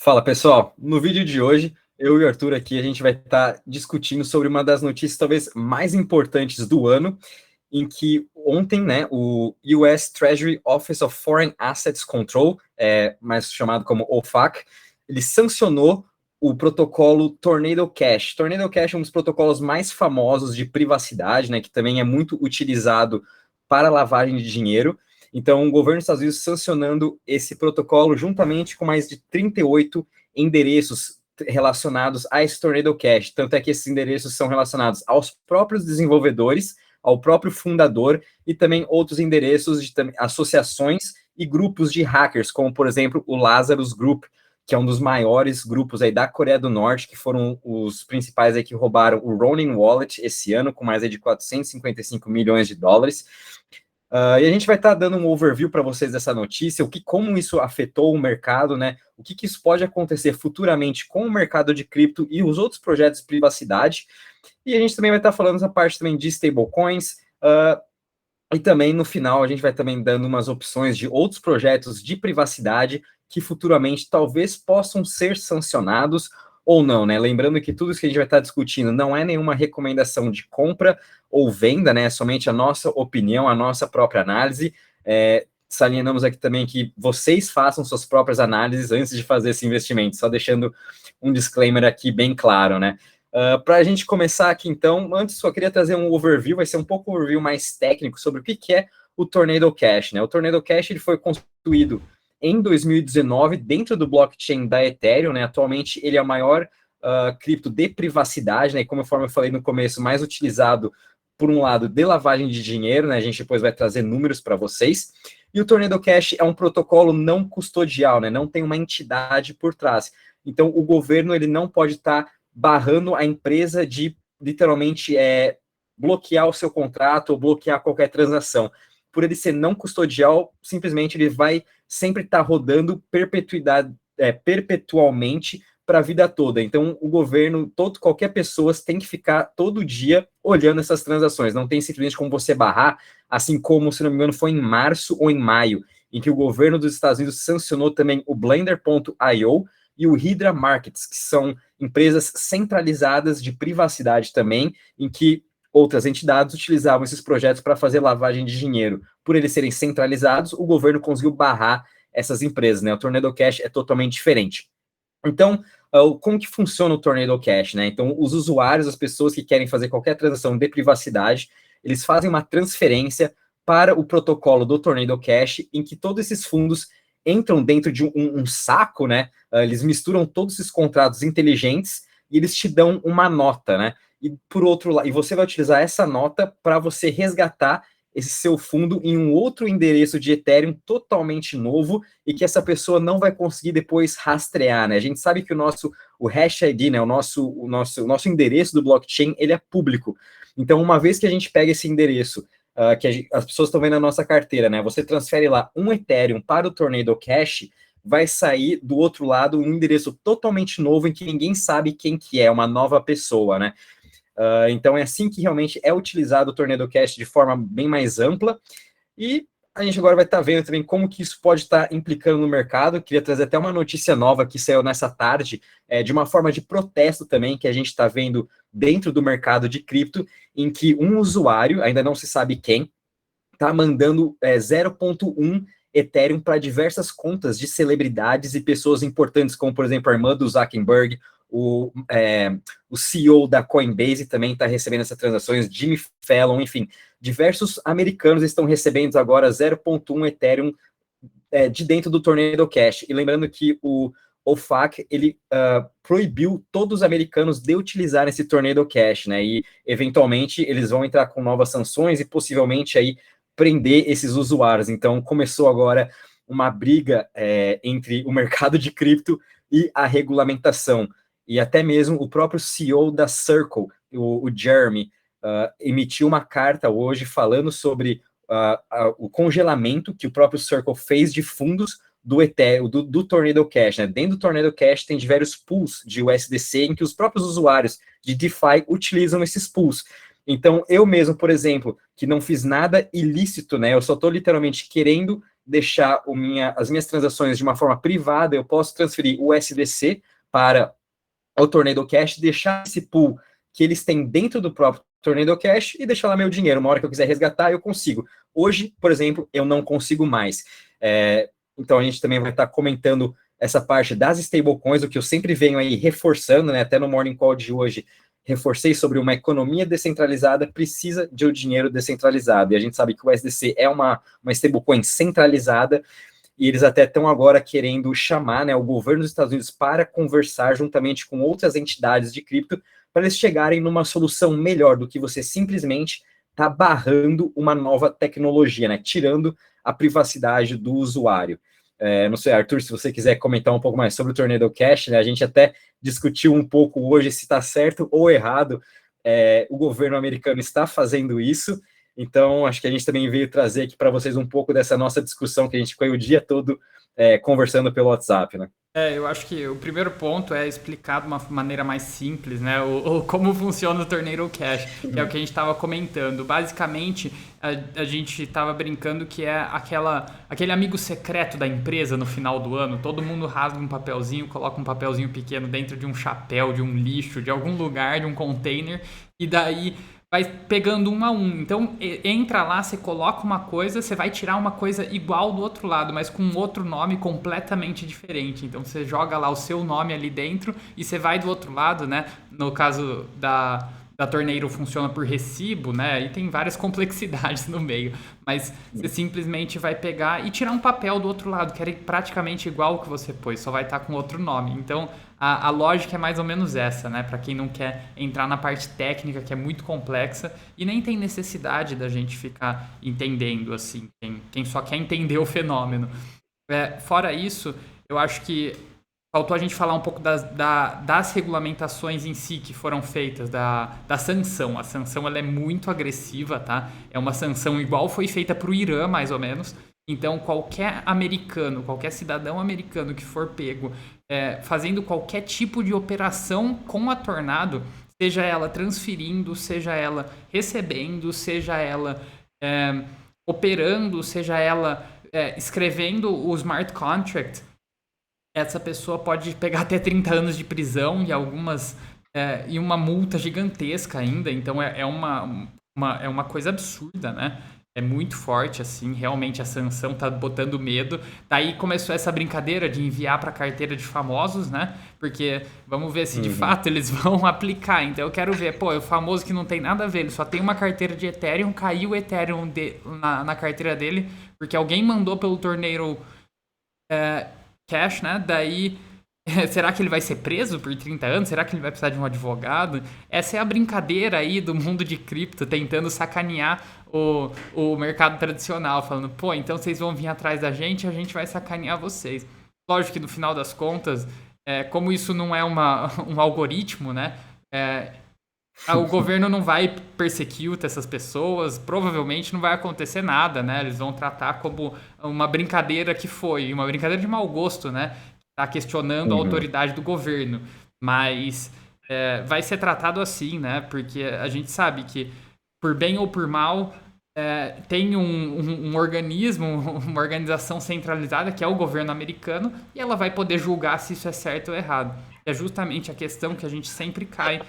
Fala pessoal, no vídeo de hoje, eu e o Arthur aqui, a gente vai estar discutindo sobre uma das notícias talvez mais importantes do ano, em que ontem, né, o US Treasury Office of Foreign Assets Control, mais chamado como OFAC, ele sancionou o protocolo Tornado Cash. Tornado Cash é um dos protocolos mais famosos de privacidade, né, que também é muito utilizado para lavagem de dinheiro. Então, o governo dos Estados Unidos sancionando esse protocolo juntamente com mais de 38 endereços relacionados a esse Tornado Cash. Tanto é que esses endereços são relacionados aos próprios desenvolvedores, ao próprio fundador e também outros endereços de associações e grupos de hackers, como, por exemplo, o Lazarus Group, que é um dos maiores grupos aí da Coreia do Norte, que foram os principais aí que roubaram o Ronin Wallet esse ano, com mais aí de 455 milhões de dólares. E a gente vai estar dando um overview para vocês dessa notícia, como isso afetou o mercado, né? O que isso pode acontecer futuramente com o mercado de cripto e os outros projetos de privacidade. E a gente também vai estar falando essa parte também de stablecoins. E também no final a gente vai também dando umas opções de outros projetos de privacidade que futuramente talvez possam ser sancionados ou não, né? Lembrando que tudo isso que a gente vai estar discutindo não é nenhuma recomendação de compra ou venda, né? É somente a nossa opinião, a nossa própria análise. Salientamos aqui também que vocês façam suas próprias análises antes de fazer esse investimento, só deixando um disclaimer aqui bem claro, né? Para a gente começar aqui, então, antes só queria trazer um overview, vai ser um pouco um overview mais técnico sobre o que é o Tornado Cash, né? O Tornado Cash ele foi construído em 2019 dentro do blockchain da Ethereum, né? Atualmente ele é o maior cripto de privacidade, né? E conforme eu falei no começo, mais utilizado por um lado de lavagem de dinheiro, né? A gente depois vai trazer números para vocês. E o Tornado Cash é um protocolo não custodial, né? Não tem uma entidade por trás. Então o governo ele não pode estar barrando a empresa de literalmente bloquear o seu contrato ou bloquear qualquer transação. Por ele ser não custodial, simplesmente ele vai sempre estar rodando perpetualmente para a vida toda. Então, o governo, qualquer pessoa tem que ficar todo dia olhando essas transações. Não tem simplesmente como você barrar, assim como, se não me engano, foi em março ou em maio, em que o governo dos Estados Unidos sancionou também o Blender.io e o Hydra Markets, que são empresas centralizadas de privacidade também, em que outras entidades utilizavam esses projetos para fazer lavagem de dinheiro. Por eles serem centralizados, o governo conseguiu barrar essas empresas, né? O Tornado Cash é totalmente diferente. Então, como que funciona o Tornado Cash, né? Então, os usuários, as pessoas que querem fazer qualquer transação de privacidade, eles fazem uma transferência para o protocolo do Tornado Cash, em que todos esses fundos entram dentro de um saco, né? Eles misturam todos esses contratos inteligentes e eles te dão uma nota, né? E por outro lado, e você vai utilizar essa nota para você resgatar esse seu fundo em um outro endereço de Ethereum totalmente novo e que essa pessoa não vai conseguir depois rastrear, né? A gente sabe que o hash ID, né, o nosso endereço do blockchain, ele é público. Então, uma vez que a gente pega esse endereço, as pessoas estão vendo na nossa carteira, né? Você transfere lá um Ethereum para o Tornado Cash, vai sair do outro lado um endereço totalmente novo em que ninguém sabe quem que é, uma nova pessoa, né? Então é assim que realmente é utilizado o Tornado Cash de forma bem mais ampla. E a gente agora vai estar vendo também como que isso pode estar implicando no mercado. Queria trazer até uma notícia nova que saiu nessa tarde, de uma forma de protesto também, que a gente está vendo dentro do mercado de cripto, em que um usuário, ainda não se sabe quem, está mandando 0,1 Ethereum para diversas contas de celebridades e pessoas importantes, como, por exemplo, a irmã do Zuckerberg, o CEO da Coinbase também está recebendo essas transações, Jimmy Fallon, enfim, diversos americanos estão recebendo agora 0,1 Ethereum de dentro do Tornado Cash. E lembrando que o OFAC, ele proibiu todos os americanos de utilizar esse Tornado Cash, né? E, eventualmente, eles vão entrar com novas sanções e, possivelmente, aí prender esses usuários. Então, começou agora uma briga entre o mercado de cripto e a regulamentação. E até mesmo o próprio CEO da Circle, o Jeremy, emitiu uma carta hoje falando sobre o congelamento que o próprio Circle fez de fundos do Ethereum, do Tornado Cash, né? Dentro do Tornado Cash tem diversos pools de USDC em que os próprios usuários de DeFi utilizam esses pools. Então, eu mesmo, por exemplo, que não fiz nada ilícito, né? Eu só estou literalmente querendo deixar as minhas transações de uma forma privada, eu posso transferir o USDC para o Tornado Cash, deixar esse pool que eles têm dentro do próprio Tornado Cash e deixar lá meu dinheiro. Uma hora que eu quiser resgatar, eu consigo. Hoje, por exemplo, eu não consigo mais. Então, a gente também vai estar comentando essa parte das stablecoins, o que eu sempre venho aí reforçando, né? Até no Morning Call de hoje, reforcei sobre uma economia descentralizada, precisa de um dinheiro descentralizado. E a gente sabe que o USDC é uma stablecoin centralizada, e eles até estão agora querendo chamar, né, o governo dos Estados Unidos para conversar juntamente com outras entidades de cripto, para eles chegarem numa solução melhor do que você simplesmente tá barrando uma nova tecnologia, né, tirando a privacidade do usuário. Não sei, Arthur, se você quiser comentar um pouco mais sobre o Tornado Cash, né, a gente até discutiu um pouco hoje se está certo ou errado. O governo americano está fazendo isso, então acho que a gente também veio trazer aqui para vocês um pouco dessa nossa discussão que a gente ficou o dia todo conversando pelo WhatsApp, né? Eu acho que o primeiro ponto é explicar de uma maneira mais simples, né, como funciona o Tornado Cash, que é o que a gente estava comentando. Basicamente, a gente estava brincando que é aquele amigo secreto da empresa no final do ano. Todo mundo rasga um papelzinho, coloca um papelzinho pequeno dentro de um chapéu, de um lixo, de algum lugar, de um container, e daí vai pegando um a um. Então, entra lá, você coloca uma coisa, você vai tirar uma coisa igual do outro lado, mas com outro nome completamente diferente. Então, você joga lá o seu nome ali dentro e você vai do outro lado, né? No caso da Tornado funciona por recibo, né? E tem várias complexidades no meio. Mas você simplesmente vai pegar e tirar um papel do outro lado, que era praticamente igual ao que você pôs, só vai estar com outro nome. Então, a lógica é mais ou menos essa, né? Para quem não quer entrar na parte técnica, que é muito complexa, e nem tem necessidade da gente ficar entendendo, assim, quem só quer entender o fenômeno. Fora isso, eu acho que faltou a gente falar um pouco das regulamentações em si que foram feitas, da sanção. A sanção ela é muito agressiva, tá? É uma sanção igual foi feita para o Irã, mais ou menos. Então, qualquer americano, qualquer cidadão americano que for pego fazendo qualquer tipo de operação com a Tornado, seja ela transferindo, seja ela recebendo, seja ela operando, seja ela escrevendo o smart contract, essa pessoa pode pegar até 30 anos de prisão e uma multa gigantesca ainda. Então é uma coisa absurda, né? É muito forte, assim, realmente a sanção tá botando medo. Daí começou essa brincadeira de enviar para carteira de famosos, né? Porque vamos ver se de fato eles vão aplicar. Então eu quero ver, o famoso que não tem nada a ver, ele só tem uma carteira de Ethereum, caiu o Ethereum na carteira dele, porque alguém mandou pelo Tornado Cash, né? Daí, será que ele vai ser preso por 30 anos? Será que ele vai precisar de um advogado? Essa é a brincadeira aí do mundo de cripto, tentando sacanear o mercado tradicional, falando, então vocês vão vir atrás da gente, a gente vai sacanear vocês. Lógico que no final das contas, como isso não é um algoritmo, né? O governo não vai perseguir essas pessoas, provavelmente não vai acontecer nada, né? Eles vão tratar como uma brincadeira que foi, uma brincadeira de mau gosto, né? Tá questionando a autoridade do governo. Mas vai ser tratado assim, né? Porque a gente sabe que, por bem ou por mal, tem um organismo, uma organização centralizada, que é o governo americano, e ela vai poder julgar se isso é certo ou errado. É justamente a questão que a gente sempre cai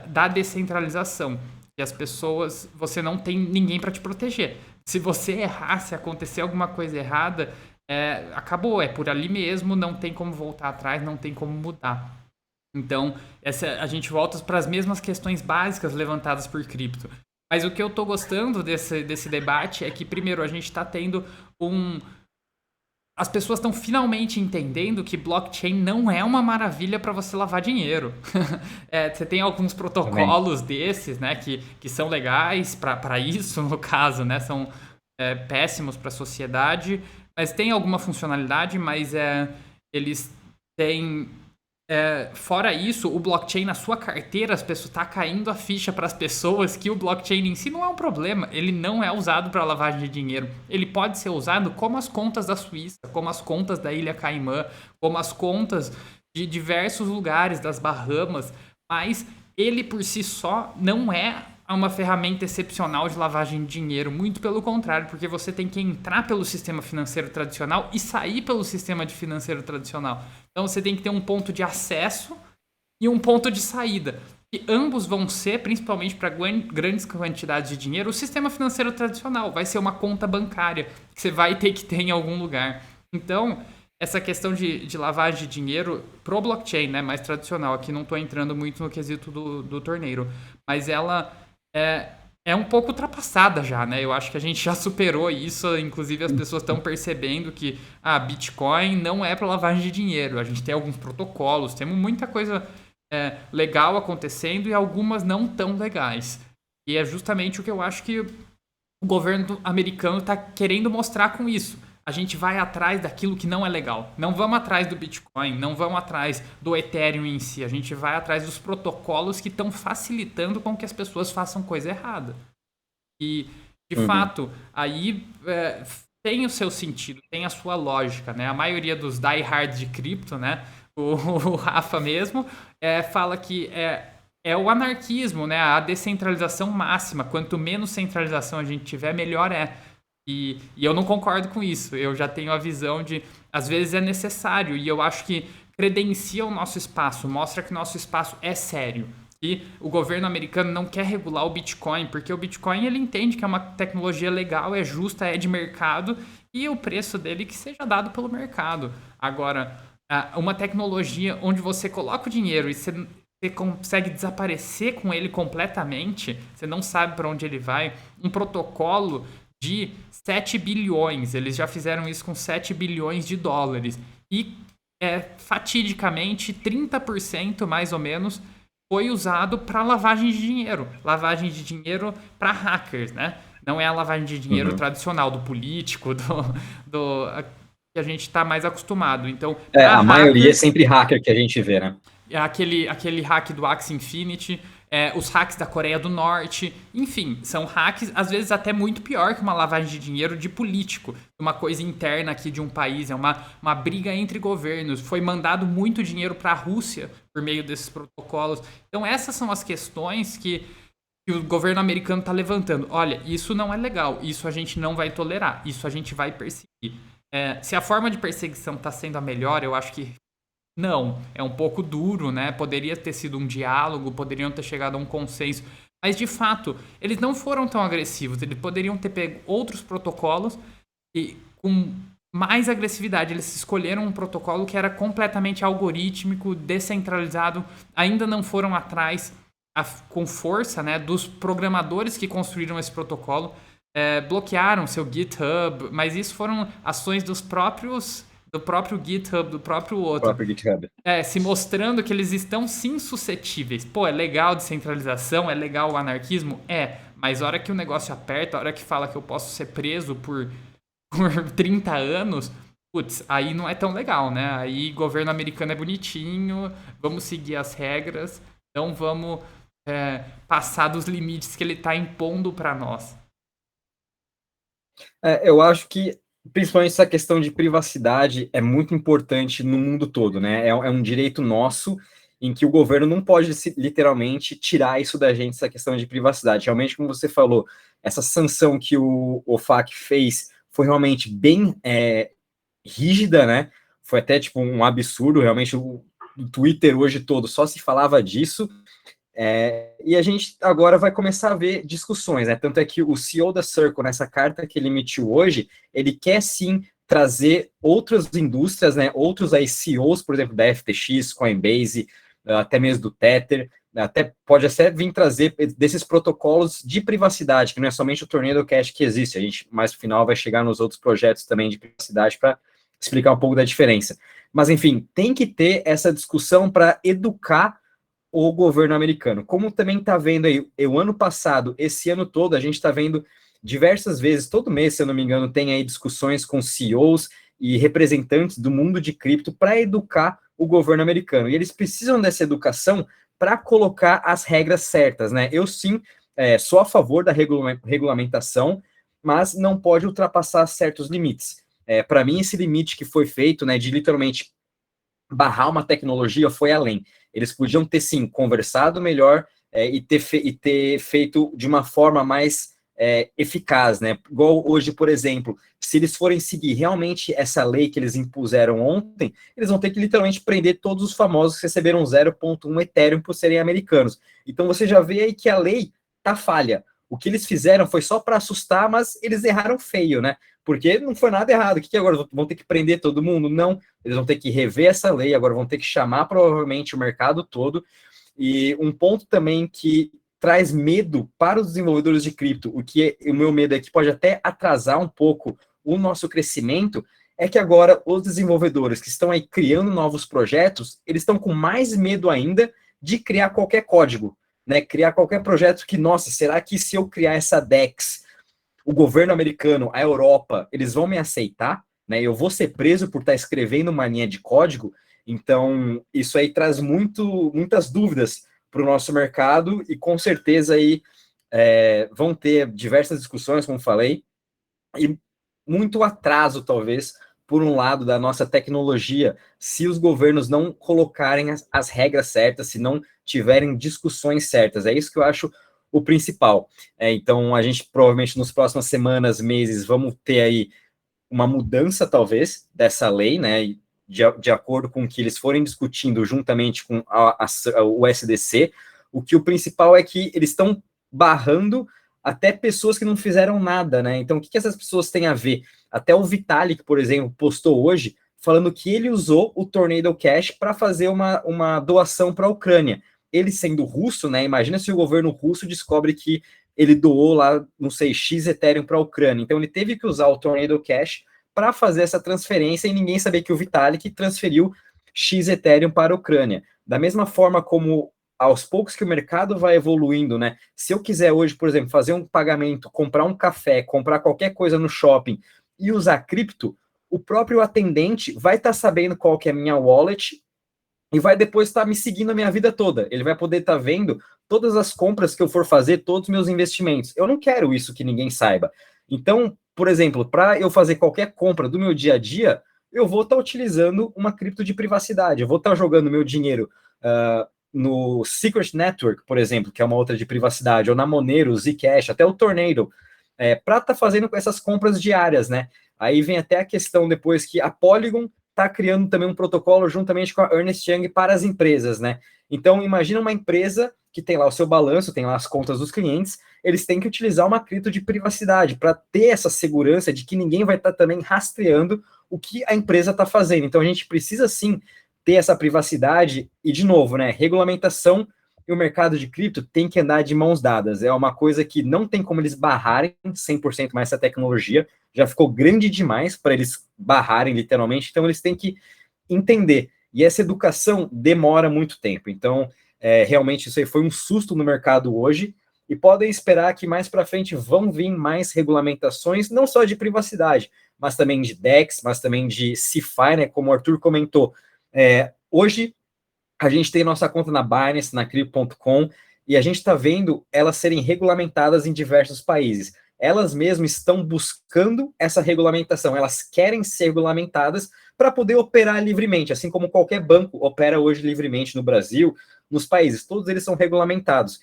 da descentralização. E as pessoas, você não tem ninguém para te proteger. Se você errar, se acontecer alguma coisa errada, acabou, é por ali mesmo, não tem como voltar atrás, não tem como mudar. Então, a gente volta para as mesmas questões básicas levantadas por cripto. Mas o que eu estou gostando desse debate é que, primeiro, a gente está tendo as pessoas estão finalmente entendendo que blockchain não é uma maravilha para você lavar dinheiro. Você tem alguns protocolos desses, né, que são legais para isso, no caso, né, são péssimos para a sociedade, mas tem alguma funcionalidade, mas eles têm... fora isso, o blockchain na sua carteira, as pessoas tá caindo a ficha para as pessoas que o blockchain em si não é um problema. Ele não é usado para lavagem de dinheiro. Ele pode ser usado como as contas da Suíça, como as contas da Ilha Caimã, como as contas de diversos lugares das Bahamas, mas ele por si só não é uma ferramenta excepcional de lavagem de dinheiro, muito pelo contrário, porque você tem que entrar pelo sistema financeiro tradicional e sair pelo sistema de financeiro tradicional. Então você tem que ter um ponto de acesso e um ponto de saída. E ambos vão ser, principalmente para grandes quantidades de dinheiro, o sistema financeiro tradicional. Vai ser uma conta bancária que você vai ter que ter em algum lugar. Então, essa questão de lavagem de dinheiro pro blockchain, né, mais tradicional, aqui não estou entrando muito no quesito do torneiro, mas ela é um pouco ultrapassada já, né? Eu acho que a gente já superou isso, inclusive as pessoas estão percebendo que Bitcoin não é para lavagem de dinheiro. A gente tem alguns protocolos, temos muita coisa legal acontecendo e algumas não tão legais. E é justamente o que eu acho que o governo americano está querendo mostrar com isso. A gente vai atrás daquilo que não é legal. Não vamos atrás do Bitcoin, não vamos atrás do Ethereum em si. A gente vai atrás dos protocolos que estão facilitando com que as pessoas façam coisa errada. E, de fato, aí tem o seu sentido, tem a sua lógica, né? A maioria dos diehards de cripto, né? O Rafa mesmo fala que é o anarquismo, né? A descentralização máxima. Quanto menos centralização a gente tiver, melhor é. E eu não concordo com isso. Eu já tenho a visão de, às vezes é necessário, e eu acho que credencia o nosso espaço, mostra que o nosso espaço é sério. E o governo americano não quer regular o Bitcoin, porque o Bitcoin ele entende que é uma tecnologia legal, é justa, é de mercado, e o preço dele que seja dado pelo mercado. Agora, uma tecnologia onde você coloca o dinheiro e você consegue desaparecer com ele completamente, você não sabe para onde ele vai, um protocolo de 7 bilhões, eles já fizeram isso com 7 bilhões de dólares, e fatidicamente 30% mais ou menos foi usado para lavagem de dinheiro para hackers, né? Não é a lavagem de dinheiro tradicional do político, do que a gente está mais acostumado. Então, a maioria é sempre hacker que a gente vê, né? Aquele hack do Axie Infinity, os hacks da Coreia do Norte, enfim, são hacks, às vezes até muito pior que uma lavagem de dinheiro de político, uma coisa interna aqui de um país, é uma briga entre governos, foi mandado muito dinheiro para a Rússia por meio desses protocolos. Então essas são as questões que o governo americano está levantando. Olha, isso não é legal, isso a gente não vai tolerar, isso a gente vai perseguir. Se a forma de perseguição está sendo a melhor, eu acho que não, é um pouco duro, né? Poderia ter sido um diálogo, poderiam ter chegado a um consenso, mas de fato, eles não foram tão agressivos, eles poderiam ter pego outros protocolos e com mais agressividade, eles escolheram um protocolo que era completamente algorítmico, descentralizado, ainda não foram atrás com força, né, dos programadores que construíram esse protocolo, bloquearam seu GitHub, mas isso foram ações do próprio GitHub, do próprio outro. GitHub. Se mostrando que eles estão sim suscetíveis. Pô, é legal a descentralização, é legal o anarquismo? Mas a hora que o negócio aperta, a hora que fala que eu posso ser preso por 30 anos, putz, aí não é tão legal, né? Aí governo americano é bonitinho, vamos seguir as regras, não vamos passar dos limites que ele está impondo para nós. Eu acho que principalmente essa questão de privacidade é muito importante no mundo todo, né? É um direito nosso em que o governo não pode literalmente tirar isso da gente, essa questão de privacidade. Realmente, como você falou, essa sanção que o OFAC fez foi realmente bem rígida, né? Foi até tipo um absurdo, realmente o Twitter hoje todo só se falava disso. E a gente agora vai começar a ver discussões, né? Tanto é que o CEO da Circle, nessa carta que ele emitiu hoje, ele quer sim trazer outras indústrias, né? Outros aí CEOs, por exemplo, da FTX, Coinbase, até mesmo do Tether, até pode até vir trazer desses protocolos de privacidade, que não é somente o Tornado Cash que existe. A gente mais no final vai chegar nos outros projetos também de privacidade para explicar um pouco da diferença. Mas enfim, tem que ter essa discussão para educar o governo americano. Como também está vendo aí, o ano passado, esse ano todo, a gente está vendo diversas vezes, todo mês, se eu não me engano, tem aí discussões com CEOs e representantes do mundo de cripto para educar o governo americano. E eles precisam dessa educação para colocar as regras certas, né? Eu sim sou a favor da regulamentação, mas não pode ultrapassar certos limites. Para mim, esse limite que foi feito, né, de literalmente barrar uma tecnologia foi além. Eles podiam ter, sim, conversado melhor e ter feito de uma forma mais eficaz, né? Igual hoje, por exemplo, se eles forem seguir realmente essa lei que eles impuseram ontem, eles vão ter que literalmente prender todos os famosos que receberam 0,1 Ethereum por serem americanos. Então você já vê aí que a lei tá falha. O que eles fizeram foi só para assustar, mas eles erraram feio, né? Porque não foi nada errado. O que agora vão ter que prender todo mundo? Não. Eles vão ter que rever essa lei, agora vão ter que chamar provavelmente o mercado todo. E um ponto também que traz medo para os desenvolvedores de cripto, o meu medo é que pode até atrasar um pouco o nosso crescimento, é que agora os desenvolvedores que estão aí criando novos projetos, eles estão com mais medo ainda de criar qualquer código, né? Criar qualquer projeto que, nossa, será que se eu criar essa DEX, o governo americano, a Europa, eles vão me aceitar? Né? Eu vou ser preso por estar escrevendo uma linha de código? Então, isso aí traz muitas dúvidas para o nosso mercado e com certeza aí vão ter diversas discussões, como falei, e muito atraso, talvez, por um lado, da nossa tecnologia, se os governos não colocarem as regras certas, se não tiverem discussões certas. É isso que eu acho o principal. Então, a gente provavelmente nas próximas semanas, meses, vamos ter aí uma mudança, talvez, dessa lei, né? De acordo com o que eles forem discutindo juntamente com o SDC, o principal é que eles estão barrando até pessoas que não fizeram nada, né? Então, o que essas pessoas têm a ver? Até o Vitalik, por exemplo, postou hoje falando que ele usou o Tornado Cash para fazer uma doação para a Ucrânia. Ele sendo russo, né? Imagina se o governo russo descobre que ele doou lá, não sei, X Ethereum para a Ucrânia. Então, ele teve que usar o Tornado Cash para fazer essa transferência e ninguém sabia que o Vitalik transferiu X Ethereum para a Ucrânia. Da mesma forma como aos poucos que o mercado vai evoluindo, né? Se eu quiser hoje, por exemplo, fazer um pagamento, comprar um café, comprar qualquer coisa no shopping e usar cripto, o próprio atendente vai estar sabendo qual que é a minha wallet e vai depois estar me seguindo a minha vida toda. Ele vai poder estar vendo todas as compras que eu for fazer, todos os meus investimentos. Eu não quero isso que ninguém saiba. Então, por exemplo, para eu fazer qualquer compra do meu dia a dia, eu vou estar utilizando uma cripto de privacidade. Eu vou estar jogando meu dinheiro no Secret Network, por exemplo, que é uma outra de privacidade, ou na Monero, Zcash, até o Tornado, para estar fazendo essas compras diárias, né? Aí vem até a questão depois que a Polygon está criando também um protocolo juntamente com a Ernst Young para as empresas, né? Então, imagina uma empresa que tem lá o seu balanço, tem lá as contas dos clientes, eles têm que utilizar uma cripto de privacidade para ter essa segurança de que ninguém vai estar também rastreando o que a empresa está fazendo. Então, a gente precisa, sim, ter essa privacidade e, de novo, né, regulamentação e o mercado de cripto tem que andar de mãos dadas. É uma coisa que não tem como eles barrarem 100% mais essa tecnologia, já ficou grande demais para eles barrarem literalmente, então eles têm que entender. E essa educação demora muito tempo. Então, realmente, isso aí foi um susto no mercado hoje, e podem esperar que mais para frente vão vir mais regulamentações, não só de privacidade, mas também de DEX, mas também de CeFi, né, como o Arthur comentou. Hoje, a gente tem nossa conta na Binance, na Crypto.com, e a gente está vendo elas serem regulamentadas em diversos países. Elas mesmas estão buscando essa regulamentação, elas querem ser regulamentadas para poder operar livremente, assim como qualquer banco opera hoje livremente no Brasil, nos países, todos eles são regulamentados.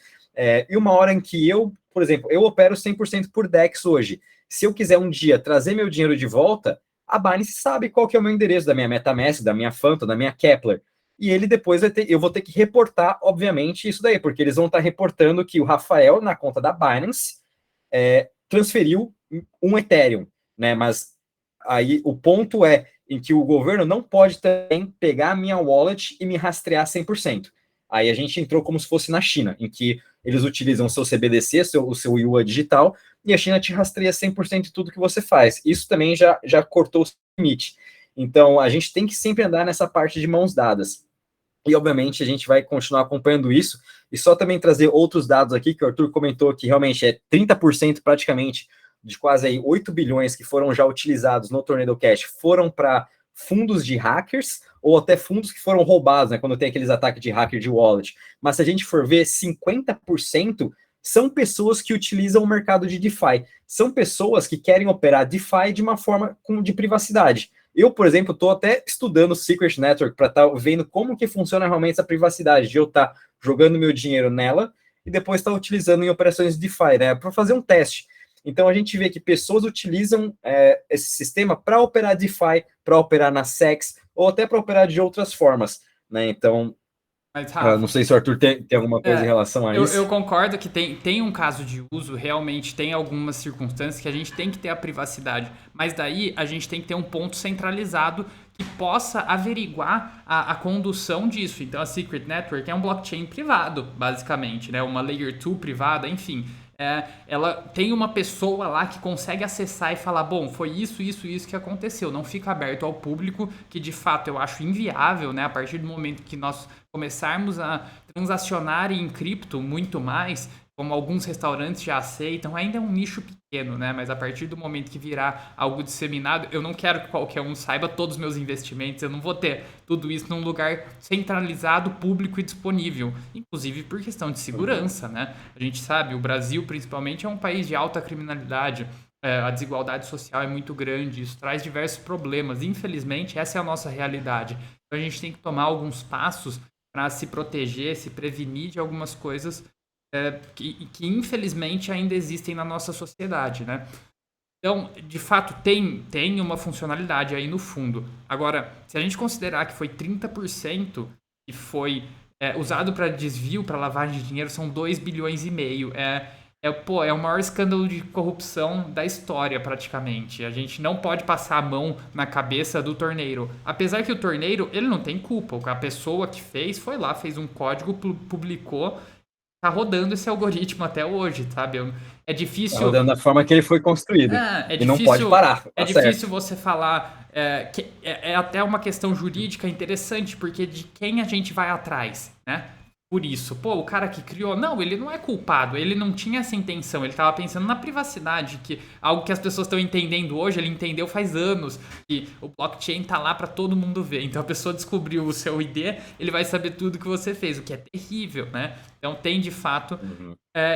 E uma hora em que por exemplo, eu opero 100% por DEX hoje, se eu quiser um dia trazer meu dinheiro de volta, a Binance sabe qual que é o meu endereço da minha MetaMask, da minha Phantom, da minha Kepler, e ele depois eu vou ter que reportar, obviamente, isso daí, porque eles vão estar reportando que o Rafael, na conta da Binance, transferiu um Ethereum, né? Mas aí o ponto é em que o governo não pode também pegar a minha wallet e me rastrear 100%. Aí a gente entrou como se fosse na China, em que eles utilizam o seu CBDC, o seu Yuan digital, e a China te rastreia 100% de tudo que você faz. Isso também já cortou o limite. Então, a gente tem que sempre andar nessa parte de mãos dadas. E, obviamente, a gente vai continuar acompanhando isso. E só também trazer outros dados aqui, que o Arthur comentou que realmente é 30% praticamente de quase aí 8 bilhões que foram já utilizados no Tornado Cash foram para fundos de hackers ou até fundos que foram roubados, né, quando tem aqueles ataques de hacker de wallet. Mas se a gente for ver, 50% são pessoas que utilizam o mercado de DeFi. São pessoas que querem operar DeFi de uma forma de privacidade. Eu, por exemplo, estou até estudando o Secret Network para estar vendo como que funciona realmente essa privacidade, de eu estar jogando meu dinheiro nela e depois está utilizando em operações DeFi, né, para fazer um teste. Então a gente vê que pessoas utilizam esse sistema para operar DeFi, para operar na SEX, ou até para operar de outras formas, né? Então, Mas, não Rafa, sei se o Arthur tem alguma coisa em relação a eu isso. concordo que tem um caso de uso, realmente tem algumas circunstâncias que a gente tem que ter a privacidade, mas daí a gente tem que ter um ponto centralizado que possa averiguar a condução disso. Então a Secret Network é um blockchain privado, basicamente, né? Uma Layer 2 privada, enfim. Ela tem uma pessoa lá que consegue acessar e falar, bom, foi isso que aconteceu. Não fica aberto ao público, que de fato eu acho inviável, né? A partir do momento que nós começarmos a transacionar em cripto muito mais, como alguns restaurantes já aceitam, ainda é um nicho pequeno, né? Mas a partir do momento que virar algo disseminado, eu não quero que qualquer um saiba todos os meus investimentos, eu não vou ter tudo isso num lugar centralizado, público e disponível, inclusive por questão de segurança, né? A gente sabe, o Brasil principalmente é um país de alta criminalidade, a desigualdade social é muito grande, isso traz diversos problemas, infelizmente essa é a nossa realidade. Então a gente tem que tomar alguns passos para se proteger, se prevenir de algumas coisas que infelizmente ainda existem na nossa sociedade, né? Então, de fato, tem uma funcionalidade aí no fundo. Agora, se a gente considerar que foi 30% que foi usado para desvio, para lavagem de dinheiro, são 2 bilhões e meio. Pô, é o maior escândalo de corrupção da história, praticamente. A gente não pode passar a mão na cabeça do torneiro. Apesar que o torneiro, ele não tem culpa. A pessoa que fez foi lá, fez um código, publicou, tá rodando esse algoritmo até hoje, sabe? É Tá difícil. rodando da forma que ele foi construído. E não pode parar, É tá difícil certo. você falar. É até uma questão jurídica interessante, porque de quem a gente vai atrás, né? Por isso, pô, o cara que criou, não, ele não é culpado, ele não tinha essa intenção, ele estava pensando na privacidade, que algo que as pessoas estão entendendo hoje, ele entendeu faz anos, que o blockchain tá lá para todo mundo ver. Então a pessoa descobriu o seu ID, ele vai saber tudo que você fez, o que é terrível, né? Então tem de fato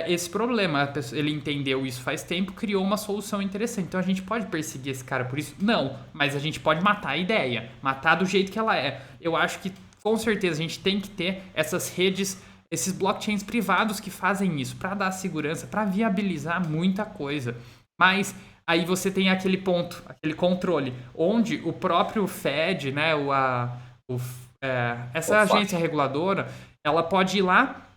esse problema. Ele entendeu isso faz tempo, criou uma solução interessante. Então a gente pode perseguir esse cara por isso? Não, mas a gente pode matar a ideia, matar do jeito que ela é. Eu acho que com certeza a gente tem que ter essas redes, esses blockchains privados que fazem isso, para dar segurança, para viabilizar muita coisa. Mas aí você tem aquele ponto, aquele controle, onde o próprio Fed, né, essa agência reguladora, ela pode ir lá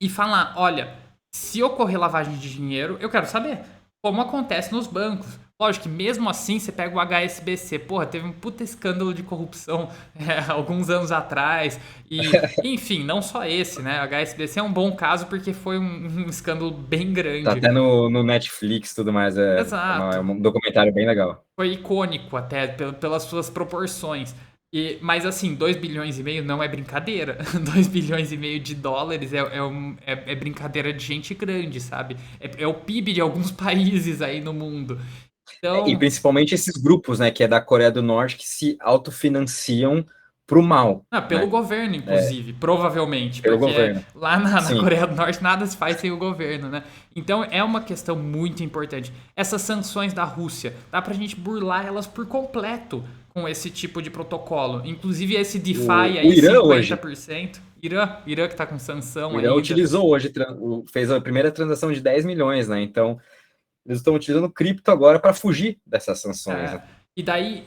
e falar, olha, se ocorrer lavagem de dinheiro, eu quero saber como acontece nos bancos. Lógico que mesmo assim você pega o HSBC, porra, teve um puta escândalo de corrupção alguns anos atrás, e enfim, não só esse, né? O HSBC é um bom caso porque foi um escândalo bem Tá grande. até no Netflix e tudo mais. É Exato. um documentário bem legal. Foi icônico até pelas suas proporções. Mas assim, 2 bilhões e meio não é brincadeira. 2 bilhões e meio de dólares é brincadeira de gente grande, sabe? É o PIB de alguns países aí no mundo. E Então, principalmente esses grupos, né, que é da Coreia do Norte, que se autofinanciam pro mal, pelo né, governo, inclusive, provavelmente, pelo porque governo. lá na Sim. Coreia do Norte nada se faz sem o governo, né? Então é uma questão muito importante. Essas sanções da Rússia, dá pra gente burlar elas por completo com esse tipo de protocolo. Inclusive esse DeFi O aí, Irã hoje, 50%. Irã que tá com sanção o Irã ainda. utilizou hoje, fez a primeira transação de 10 milhões, né? Então, eles estão utilizando cripto agora para fugir dessas sanções, É, né? e daí,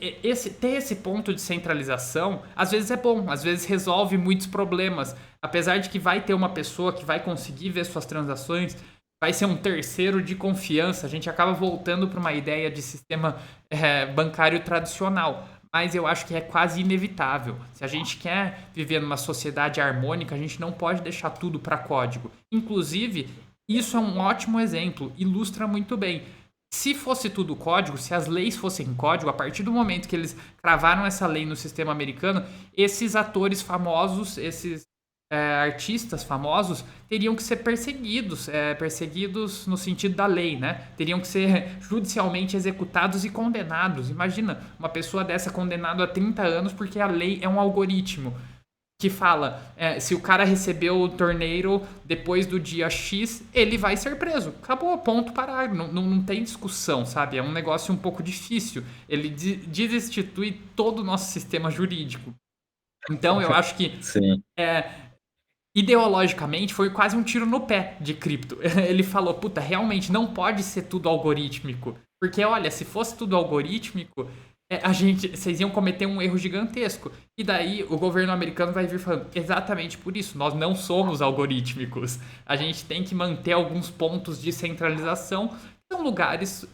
ter esse ponto de centralização, às vezes é bom, às vezes resolve muitos problemas. Apesar de que vai ter uma pessoa que vai conseguir ver suas transações, vai ser um terceiro de confiança. A gente acaba voltando para uma ideia de sistema bancário tradicional. Mas eu acho que é quase inevitável. Se a gente quer viver numa sociedade harmônica, a gente não pode deixar tudo para código. Inclusive, isso é um ótimo exemplo, ilustra muito bem. Se fosse tudo código, se as leis fossem código, a partir do momento que eles cravaram essa lei no sistema americano, esses atores famosos, esses artistas famosos, teriam que ser perseguidos, perseguidos no sentido da lei, né? Teriam que ser judicialmente executados e condenados. Imagina uma pessoa dessa condenada a 30 anos porque a lei é um algoritmo que fala, se o cara recebeu o torneiro depois do dia X, ele vai ser preso. Acabou, ponto, parar. Não tem discussão, sabe? É um negócio um pouco difícil. Ele desinstitui todo o nosso sistema jurídico. Então, eu acho que Sim. ideologicamente foi quase um tiro no pé de cripto. Ele falou, puta, realmente não pode ser tudo algorítmico. Porque, olha, se fosse tudo algorítmico, vocês iam cometer um erro gigantesco. E daí o governo americano vai vir falando, exatamente por isso, nós não somos algorítmicos. A gente tem que manter alguns pontos de centralização. São lugares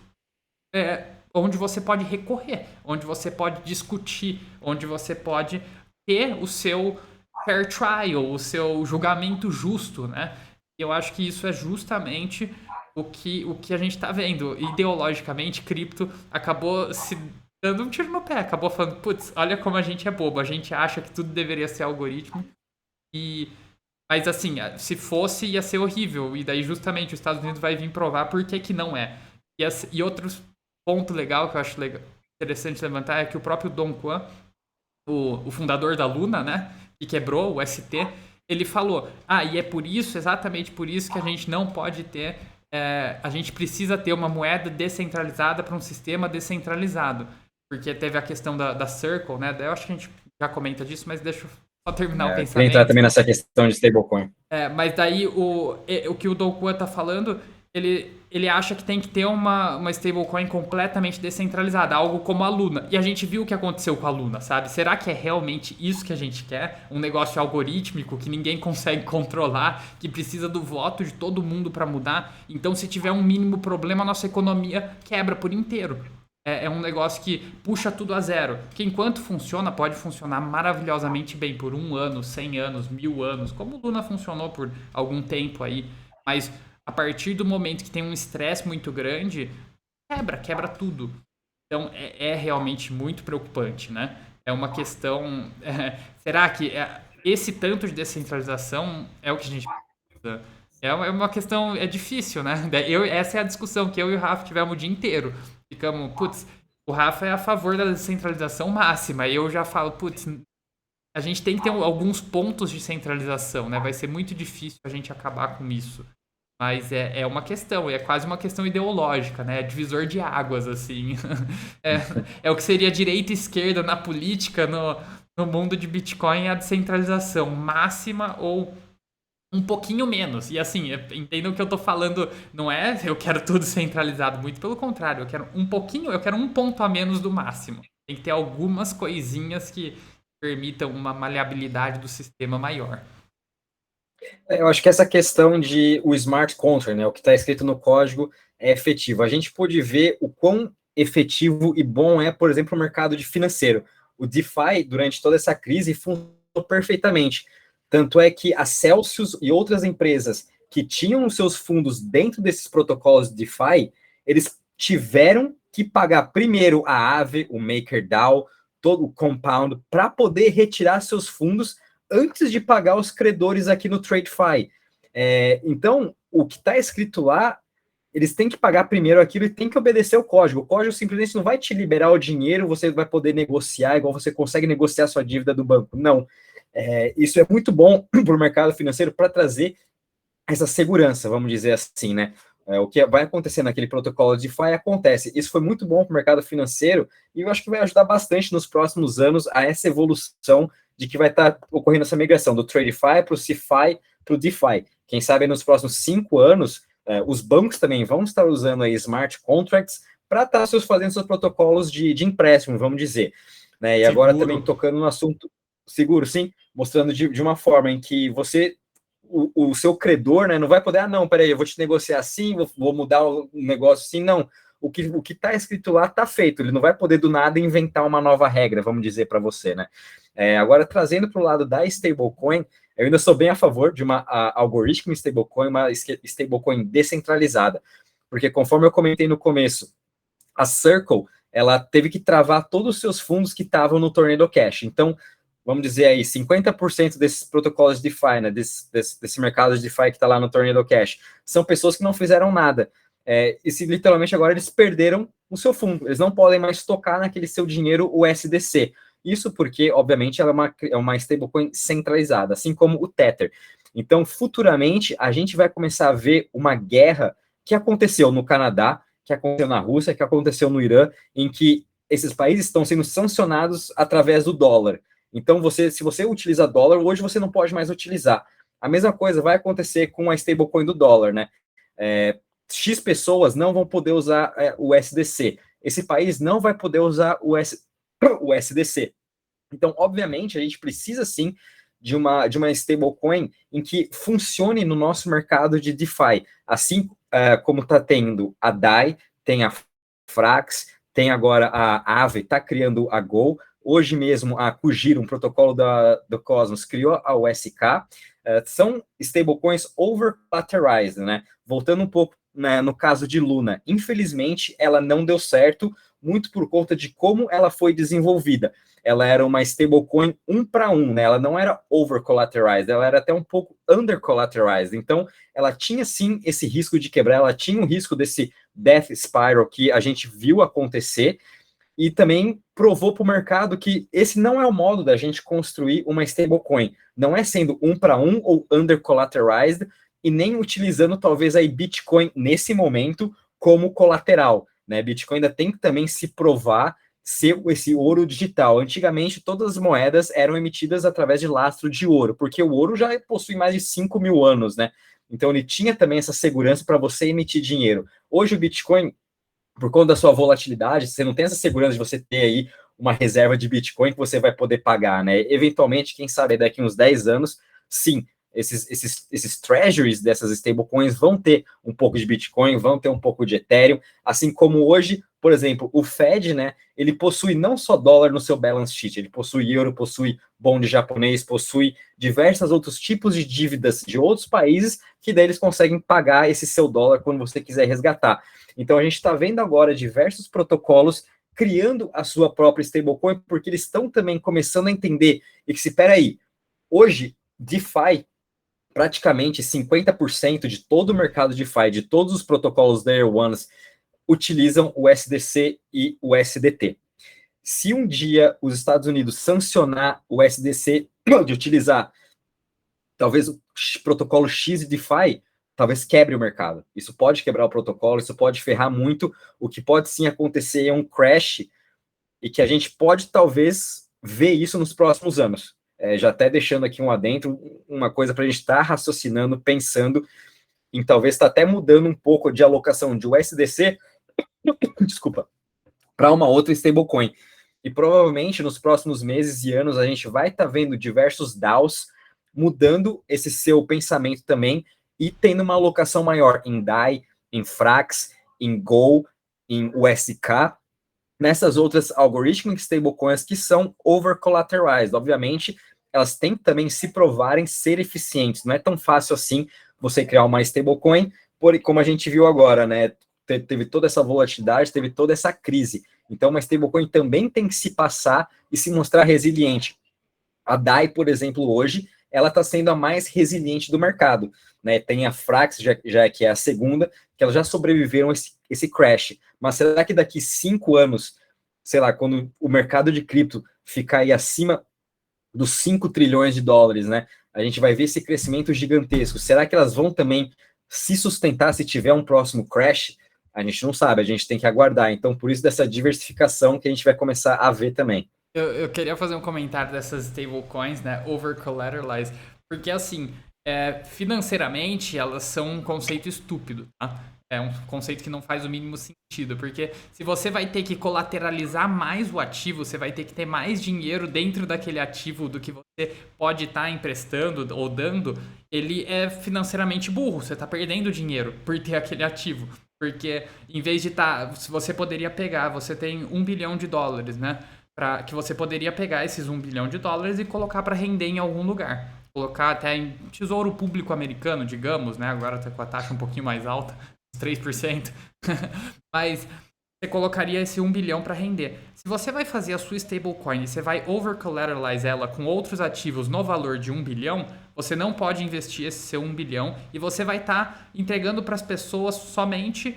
onde você pode recorrer, onde você pode discutir, onde você pode ter o seu fair trial, o seu julgamento justo, né? Eu acho que isso é justamente o que a gente está vendo. Ideologicamente, cripto acabou se dando um tiro no pé, acabou falando, putz, olha como a gente é bobo, a gente acha que tudo deveria ser algoritmo, mas assim, se fosse, ia ser horrível, e daí justamente os Estados Unidos vai vir provar por que que não é. E outro ponto legal que eu acho interessante levantar é que o próprio Dong Quan, o fundador da Luna, né, que quebrou o ST, ele falou, e é por isso, exatamente por isso que a gente não pode ter, a gente precisa ter uma moeda descentralizada para um sistema descentralizado. Porque teve a questão da Circle, né, eu acho que a gente já comenta disso, mas deixa eu só terminar o pensamento. Entrar também nessa questão de stablecoin. Mas daí o que o Do Kwon tá falando, ele acha que tem que ter uma stablecoin completamente descentralizada, algo como a Luna. E a gente viu o que aconteceu com a Luna, sabe? Será que é realmente isso que a gente quer? Um negócio algorítmico que ninguém consegue controlar, que precisa do voto de todo mundo para mudar? Então, se tiver um mínimo problema, a nossa economia quebra por inteiro. É um negócio que puxa tudo a zero. Que enquanto funciona, pode funcionar maravilhosamente bem por 1 ano, 100 anos, 1000 anos, como o Luna funcionou por algum tempo aí. Mas a partir do momento que tem um estresse muito grande, quebra tudo. Então é realmente muito preocupante, né? É uma questão... será que esse tanto de descentralização é o que a gente precisa? É uma questão... É difícil, né? Essa é a discussão que eu e o Rafa tivemos o dia inteiro. Ficamos, putz, o Rafa é a favor da descentralização máxima. E eu já falo, putz, a gente tem que ter alguns pontos de centralização, né? Vai ser muito difícil a gente acabar com isso. Mas é uma questão, é quase uma questão ideológica, né? É divisor de águas, assim. É o que seria direita e esquerda na política, no mundo de Bitcoin, a descentralização máxima ou um pouquinho menos. E assim, entendam que eu tô falando, não é eu quero tudo centralizado, muito pelo contrário, eu quero eu quero um ponto a menos do máximo. Tem que ter algumas coisinhas que permitam uma maleabilidade do sistema maior. Eu acho que essa questão de o smart contract, né, o que está escrito no código é efetivo. A gente pôde ver o quão efetivo e bom é, por exemplo, o mercado de financeiro. O DeFi, durante toda essa crise, funcionou perfeitamente. Tanto é que a Celsius e outras empresas que tinham os seus fundos dentro desses protocolos de DeFi, eles tiveram que pagar primeiro a Aave, o MakerDAO, todo o Compound, para poder retirar seus fundos antes de pagar os credores aqui no TradeFi. Então, o que está escrito lá, eles têm que pagar primeiro aquilo e tem que obedecer o código. O código simplesmente não vai te liberar o dinheiro, você vai poder negociar, igual você consegue negociar sua dívida do banco. Não. Isso é muito bom para o mercado financeiro para trazer essa segurança, vamos dizer assim, né? O que vai acontecer naquele protocolo de DeFi acontece. Isso foi muito bom para o mercado financeiro e eu acho que vai ajudar bastante nos próximos anos a essa evolução de que vai estar ocorrendo essa migração do TradeFi para o CeFi para o DeFi. Quem sabe nos próximos 5 anos, os bancos também vão estar usando aí smart contracts para estar fazendo seus protocolos de empréstimo, vamos dizer. Né? E seguro. Agora também tocando no assunto seguro, sim, mostrando de uma forma em que você, o seu credor, né, não vai poder, não, peraí, eu vou te negociar assim, vou mudar o negócio assim, não. O que está escrito lá está feito, ele não vai poder do nada inventar uma nova regra, vamos dizer para você, né? Agora, trazendo para o lado da stablecoin, eu ainda sou bem a favor de uma algoritmo stablecoin, uma stablecoin descentralizada, porque conforme eu comentei no começo, a Circle, ela teve que travar todos os seus fundos que estavam no Tornado Cash, então, vamos dizer aí, 50% desses protocolos de DeFi, né, desse mercado de DeFi que está lá no Tornado Cash, são pessoas que não fizeram nada, e se literalmente agora eles perderam o seu fundo, eles não podem mais tocar naquele seu dinheiro USDC. Isso porque, obviamente, ela é uma stablecoin centralizada, assim como o Tether. Então, futuramente, a gente vai começar a ver uma guerra que aconteceu no Canadá, que aconteceu na Rússia, que aconteceu no Irã, em que esses países estão sendo sancionados através do dólar. Então, se você utiliza dólar, hoje você não pode mais utilizar. A mesma coisa vai acontecer com a stablecoin do dólar, né? X pessoas não vão poder usar o SDC. Esse país não vai poder usar o SDC. Então, obviamente, a gente precisa sim de uma stablecoin em que funcione no nosso mercado de DeFi. Assim como está tendo a DAI, tem a Frax, tem agora a Aave, está criando a Go. Hoje mesmo a Kujira, um protocolo do Cosmos, criou a USK. São stablecoins over-collateralized, né? Voltando um pouco, né, no caso de Luna, infelizmente ela não deu certo, muito por conta de como ela foi desenvolvida. Ela era uma stablecoin 1 para 1, né? Ela não era over-collateralized, ela era até um pouco under-collateralized. Então, ela tinha sim esse risco de quebrar, ela tinha o risco desse death spiral que a gente viu acontecer, e também provou para o mercado que esse não é o modo da gente construir uma stablecoin. Não é sendo 1 para 1 ou under-collateralized, e nem utilizando talvez aí Bitcoin nesse momento como colateral, né? Bitcoin ainda tem que também se provar ser esse ouro digital. Antigamente, todas as moedas eram emitidas através de lastro de ouro, porque o ouro já possui mais de 5 mil anos, né? Então, ele tinha também essa segurança para você emitir dinheiro. Hoje, o Bitcoin, por conta da sua volatilidade, você não tem essa segurança de você ter aí uma reserva de Bitcoin que você vai poder pagar, né? Eventualmente, quem sabe daqui uns 10 anos, sim, esses treasuries dessas stablecoins vão ter um pouco de Bitcoin, vão ter um pouco de Ethereum, assim como hoje, por exemplo, o Fed, né, ele possui não só dólar no seu balance sheet, ele possui euro, possui bond japonês, possui diversos outros tipos de dívidas de outros países, que daí eles conseguem pagar esse seu dólar quando você quiser resgatar. Então a gente está vendo agora diversos protocolos criando a sua própria stablecoin, porque eles estão também começando a entender e que, se peraí, hoje, DeFi, praticamente 50% de todo o mercado DeFi, de todos os protocolos Layer Ones, utilizam o SDC e o SDT. Se um dia os Estados Unidos sancionar o SDC de utilizar talvez o protocolo X de DeFi, talvez quebre o mercado. Isso pode quebrar o protocolo, isso pode ferrar muito. O que pode sim acontecer é um crash, e que a gente pode talvez ver isso nos próximos anos. Já até deixando aqui um adentro, uma coisa para a gente estar raciocinando, pensando em talvez estar até mudando um pouco de alocação de USDC, desculpa, para uma outra stablecoin. E provavelmente nos próximos meses e anos a gente vai estar vendo diversos DAOs mudando esse seu pensamento também e tendo uma alocação maior em DAI, em Frax, em Go, em USK, nessas outras algorithmic stablecoins que são over-collateralized. Obviamente, elas têm que também se provarem ser eficientes. Não é tão fácil assim você criar uma stablecoin, como a gente viu agora, né? Teve toda essa volatilidade, teve toda essa crise. Então, uma stablecoin também tem que se passar e se mostrar resiliente. A DAI, por exemplo, hoje, ela está sendo a mais resiliente do mercado, né? Tem a Frax, já que é a segunda, que elas já sobreviveram esse crash. Mas será que daqui 5 anos, sei lá, quando o mercado de cripto ficar aí acima dos 5 trilhões de dólares, né? A gente vai ver esse crescimento gigantesco. Será que elas vão também se sustentar se tiver um próximo crash? A gente não sabe, a gente tem que aguardar. Então, por isso dessa diversificação que a gente vai começar a ver também. Eu queria fazer um comentário dessas stablecoins, né, over-collateralized, porque assim, financeiramente elas são um conceito estúpido, tá? É um conceito que não faz o mínimo sentido, porque se você vai ter que colateralizar mais o ativo, você vai ter que ter mais dinheiro dentro daquele ativo do que você pode estar emprestando ou dando, ele é financeiramente burro, você está perdendo dinheiro por ter aquele ativo. Porque em vez de se você poderia pegar, você tem $1 bilhão, né? Que você poderia pegar esses $1 bilhão e colocar para render em algum lugar. Colocar até em tesouro público americano, digamos, né? Agora tá com a taxa um pouquinho mais alta, uns 3%. Mas você colocaria esse 1 bilhão para render. Se você vai fazer a sua stablecoin e você vai over-collateralize ela com outros ativos no valor de 1 bilhão, você não pode investir esse seu 1 bilhão e você vai estar entregando para as pessoas somente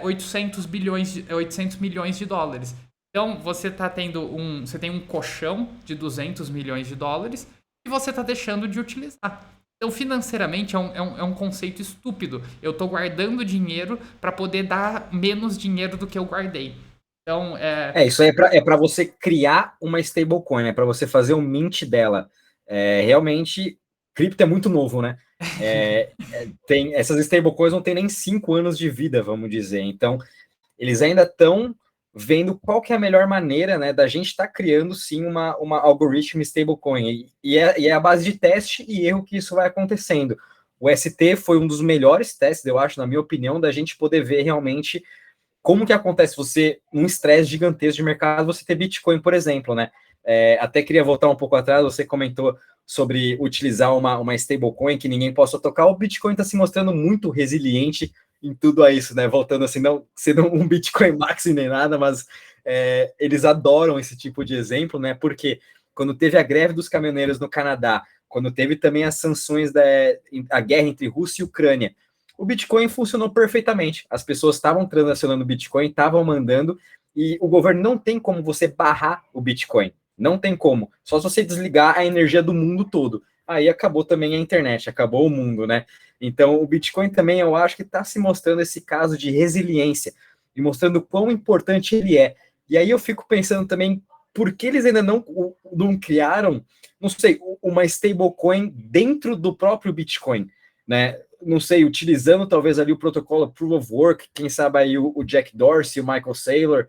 800 milhões de dólares. Então, você tem um colchão de 200 milhões de dólares e você está deixando de utilizar. Então, financeiramente, é um conceito estúpido. Eu estou guardando dinheiro para poder dar menos dinheiro do que eu guardei. Então, isso aí é para você criar uma stablecoin, é para você fazer o mint dela. Realmente, cripto é muito novo, né? Tem essas stablecoins não tem nem 5 anos de vida, vamos dizer. Então, eles ainda estão vendo qual que é a melhor maneira, né, da gente estar criando, sim, uma algoritmo stablecoin. E é a base de teste e erro que isso vai acontecendo. O ST foi um dos melhores testes, eu acho, na minha opinião, da gente poder ver realmente como que acontece você, num estresse gigantesco de mercado, você ter Bitcoin, por exemplo, né? Até queria voltar um pouco atrás, você comentou sobre utilizar uma stablecoin que ninguém possa tocar. O Bitcoin está se mostrando muito resiliente em tudo a isso, né? Voltando assim, não sendo um Bitcoin Maxi nem nada, mas eles adoram esse tipo de exemplo, né? Porque quando teve a greve dos caminhoneiros no Canadá, quando teve também as sanções a guerra entre Rússia e Ucrânia, o Bitcoin funcionou perfeitamente. As pessoas estavam transacionando Bitcoin, estavam mandando, e o governo não tem como você barrar o Bitcoin. Não tem como. Só se você desligar a energia do mundo todo. Aí acabou também a internet, acabou o mundo, né? Então, o Bitcoin também, eu acho que está se mostrando esse caso de resiliência e mostrando quão importante ele é. E aí eu fico pensando também, por que eles ainda não criaram, não sei, uma stablecoin dentro do próprio Bitcoin, né? Não sei, utilizando talvez ali o protocolo Proof of Work, quem sabe aí o Jack Dorsey, o Michael Saylor,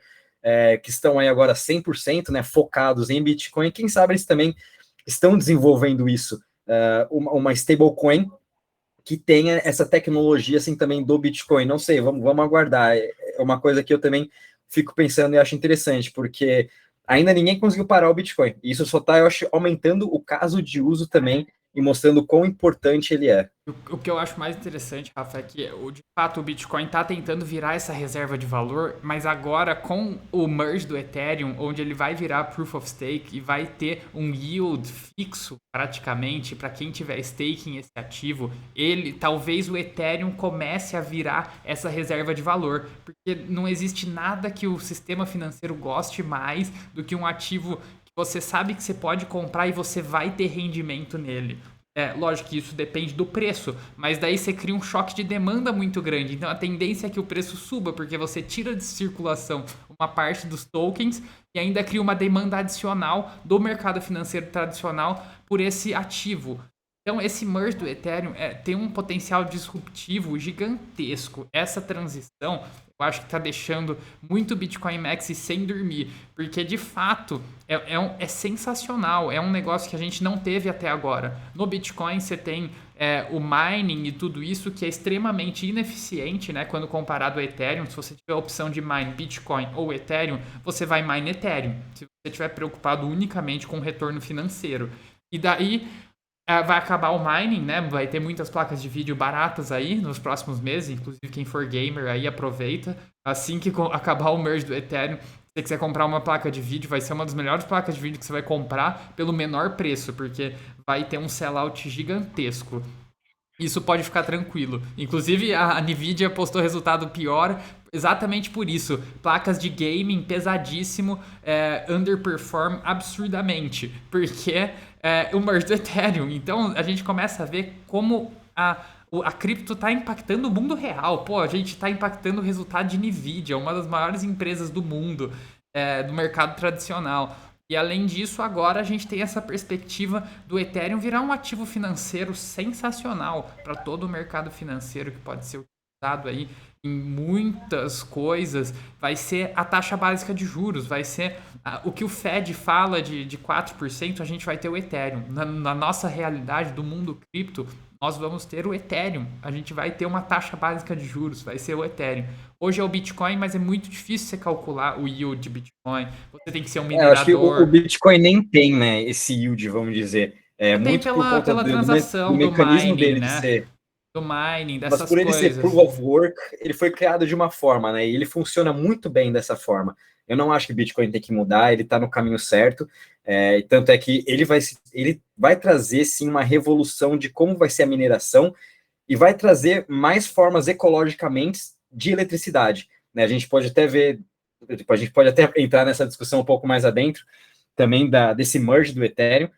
que estão aí agora 100%, né, focados em Bitcoin, quem sabe eles também estão desenvolvendo isso, uma stablecoin que tenha essa tecnologia assim também do Bitcoin. Não sei, vamos aguardar. É uma coisa que eu também fico pensando e acho interessante, porque ainda ninguém conseguiu parar o Bitcoin. E isso só está, eu acho, aumentando o caso de uso também e mostrando quão importante ele é. O que eu acho mais interessante, Rafa, é que de fato o Bitcoin está tentando virar essa reserva de valor, mas agora com o merge do Ethereum, onde ele vai virar Proof of Stake e vai ter um yield fixo praticamente para quem tiver staking esse ativo, talvez o Ethereum comece a virar essa reserva de valor, porque não existe nada que o sistema financeiro goste mais do que um ativo que você sabe que você pode comprar e você vai ter rendimento nele. Lógico que isso depende do preço, mas daí você cria um choque de demanda muito grande. Então a tendência é que o preço suba, porque você tira de circulação uma parte dos tokens e ainda cria uma demanda adicional do mercado financeiro tradicional por esse ativo. Então esse merge do Ethereum tem um potencial disruptivo gigantesco. Essa transição eu acho que está deixando muito Bitcoin Maxi sem dormir, porque de fato é sensacional, é um negócio que a gente não teve até agora. No Bitcoin você tem o mining e tudo isso que é extremamente ineficiente, né? Quando comparado ao Ethereum. Se você tiver a opção de mine Bitcoin ou Ethereum, você vai mine Ethereum, se você estiver preocupado unicamente com o retorno financeiro. E daí vai acabar o mining, né? Vai ter muitas placas de vídeo baratas aí nos próximos meses. Inclusive, quem for gamer aí aproveita. Assim que acabar o merge do Ethereum, se você quiser comprar uma placa de vídeo, vai ser uma das melhores placas de vídeo que você vai comprar pelo menor preço, porque vai ter um sellout gigantesco. Isso pode ficar tranquilo. Inclusive, a Nvidia postou resultado pior exatamente por isso. Placas de gaming pesadíssimo, underperform absurdamente, porque o merge do Ethereum. Então, a gente começa a ver como a cripto está impactando o mundo real. Pô, a gente está impactando o resultado de Nvidia, uma das maiores empresas do mundo, do mercado tradicional. E além disso, agora a gente tem essa perspectiva do Ethereum virar um ativo financeiro sensacional para todo o mercado financeiro que pode ser utilizado aí em muitas coisas. Vai ser a taxa básica de juros, vai ser o que o Fed fala de 4%, a gente vai ter o Ethereum. Na nossa realidade do mundo cripto, nós vamos ter o Ethereum. A gente vai ter uma taxa básica de juros, vai ser o Ethereum. Hoje é o Bitcoin, mas é muito difícil você calcular o yield de Bitcoin. Você tem que ser um minerador. Acho que o Bitcoin nem tem, né, esse yield, vamos dizer. Muito Muito por conta pela transação do do mecanismo mining, dele de né? ser. Do mining, Mas dessas por ele ser coisas. Proof of Work, ele foi criado de uma forma, né? E ele funciona muito bem dessa forma. Eu não acho que o Bitcoin tem que mudar, ele está no caminho certo. E tanto é que ele vai trazer, sim, uma revolução de como vai ser a mineração e vai trazer mais formas ecologicamente de eletricidade, né? A gente pode até ver, a gente pode até entrar nessa discussão um pouco mais adentro, também desse merge do Ethereum,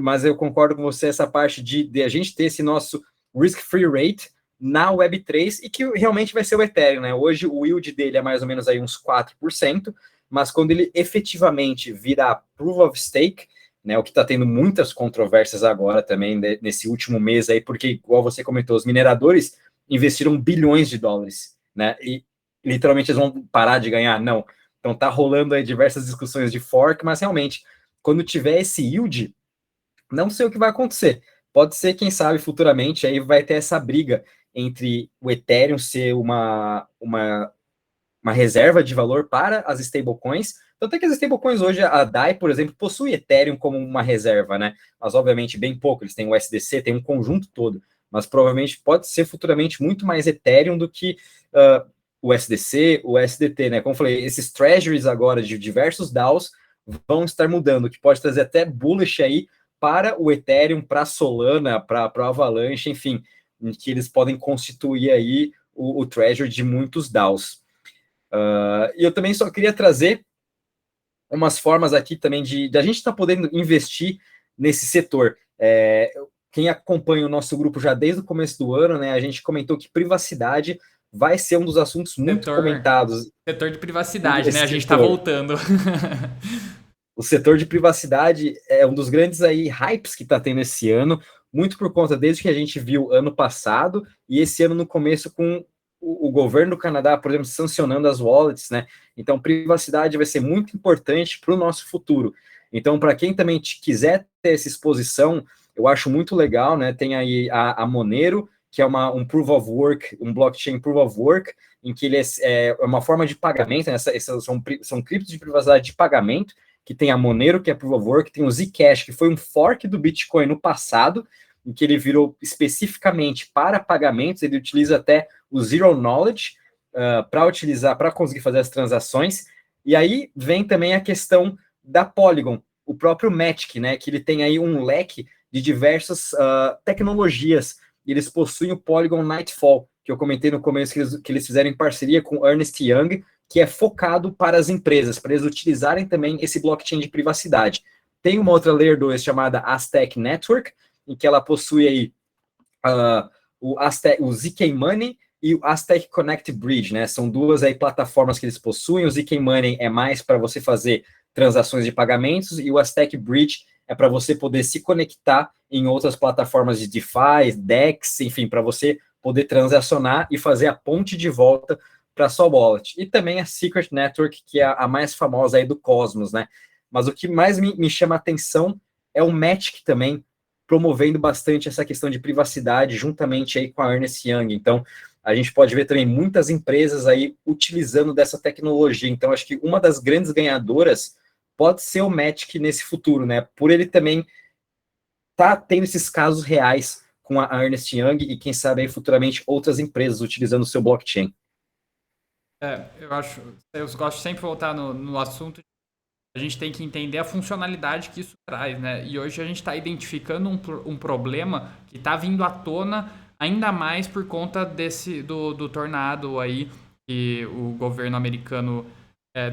mas eu concordo com você essa parte de a gente ter esse nosso risk-free rate na Web3 e que realmente vai ser o Ethereum, né? Hoje o yield dele é mais ou menos aí uns 4%, mas quando ele efetivamente virar Proof of Stake, né? O que está tendo muitas controvérsias agora também, nesse último mês aí, porque, igual você comentou, os mineradores investiram bilhões de dólares, né? E literalmente eles vão parar de ganhar? Não. Então tá rolando aí diversas discussões de fork, mas realmente, quando tiver esse yield, não sei o que vai acontecer. Pode ser, quem sabe, futuramente, aí vai ter essa briga entre o Ethereum ser uma reserva de valor para as stablecoins. Tanto é que as stablecoins hoje, a DAI, por exemplo, possui Ethereum como uma reserva, né? Mas obviamente bem pouco, eles têm o USDC, tem um conjunto todo, mas provavelmente pode ser futuramente muito mais Ethereum do que o USDC, o USDT, né? Como eu falei, esses treasuries agora de diversos DAOs vão estar mudando, que pode trazer até bullish aí para o Ethereum, para a Solana, para a Avalanche, enfim, em que eles podem constituir aí o treasury de muitos DAOs. E eu também só queria trazer umas formas aqui também de a gente estar podendo investir nesse setor. Quem acompanha o nosso grupo já desde o começo do ano, né, a gente comentou que privacidade vai ser um dos assuntos muito comentados. Setor de privacidade, né? A gente está setor. voltando. O setor de privacidade é um dos grandes aí hypes que está tendo esse ano, muito por conta desde que a gente viu ano passado e esse ano no começo com o governo do Canadá, por exemplo, sancionando as wallets, né? Então, privacidade vai ser muito importante para o nosso futuro. Então, para quem também quiser ter essa exposição, eu acho muito legal, né? Tem aí a Monero, que é um proof of work, um blockchain proof of work, em que ele é uma forma de pagamento, né? São criptos de privacidade de pagamento, que tem a Monero, que é Proof of Work, tem o Zcash, que foi um fork do Bitcoin no passado, em que ele virou especificamente para pagamentos, ele utiliza até o Zero Knowledge para conseguir fazer as transações. E aí vem também a questão da Polygon, o próprio Matic, né, que ele tem aí um leque de diversas tecnologias, e eles possuem o Polygon Nightfall, que eu comentei no começo que eles fizeram em parceria com o Ernest Young, que é focado para as empresas, para eles utilizarem também esse blockchain de privacidade. Tem uma outra Layer 2 chamada Aztec Network, em que ela possui aí o ZK Money e o Aztec Connect Bridge, né? São duas aí plataformas que eles possuem. O ZK Money é mais para você fazer transações de pagamentos e o Aztec Bridge é para você poder se conectar em outras plataformas de DeFi, DEX, enfim, para você poder transacionar e fazer a ponte de volta para a sua wallet. E também a Secret Network, que é a mais famosa aí do Cosmos, né? Mas o que mais me chama a atenção é o Matic também, promovendo bastante essa questão de privacidade, juntamente aí com a Ernest Young. Então, a gente pode ver também muitas empresas aí utilizando dessa tecnologia. Então, acho que uma das grandes ganhadoras pode ser o Matic nesse futuro, né? Por ele também tá tendo esses casos reais com a Ernest Young e, quem sabe, aí, futuramente outras empresas utilizando o seu blockchain. Eu gosto sempre de voltar no assunto. A gente tem que entender a funcionalidade que isso traz, né? E hoje a gente está identificando um problema que está vindo à tona ainda mais por conta do tornado aí que o governo americano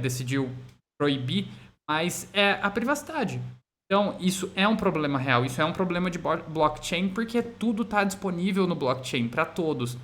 decidiu proibir, mas é a privacidade. Então, isso é um problema real, isso é um problema de blockchain, porque tudo está disponível no blockchain para todos.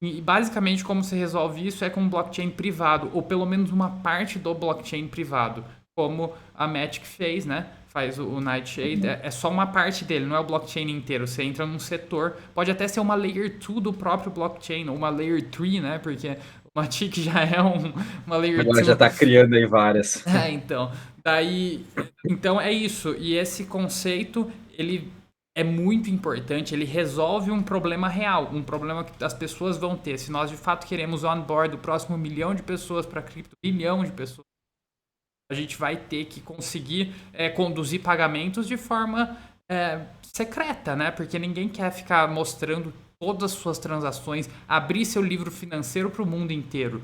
E basicamente como se resolve isso é com um blockchain privado, ou pelo menos uma parte do blockchain privado, como a Matic fez, né? Faz o Nightshade, é só uma parte dele, não é o blockchain inteiro. Você entra num setor, pode até ser uma Layer 2 do próprio blockchain, ou uma Layer 3, né? Porque o Matic já é uma Layer 2. Agora já está criando aí várias. Então é isso. E esse conceito, ele é muito importante, ele resolve um problema real, um problema que as pessoas vão ter. Se nós de fato queremos onboard o próximo 1 milhão de pessoas para cripto, 1 bilhão de pessoas, a gente vai ter que conseguir conduzir pagamentos de forma secreta, né? Porque ninguém quer ficar mostrando todas as suas transações, abrir seu livro financeiro para o mundo inteiro.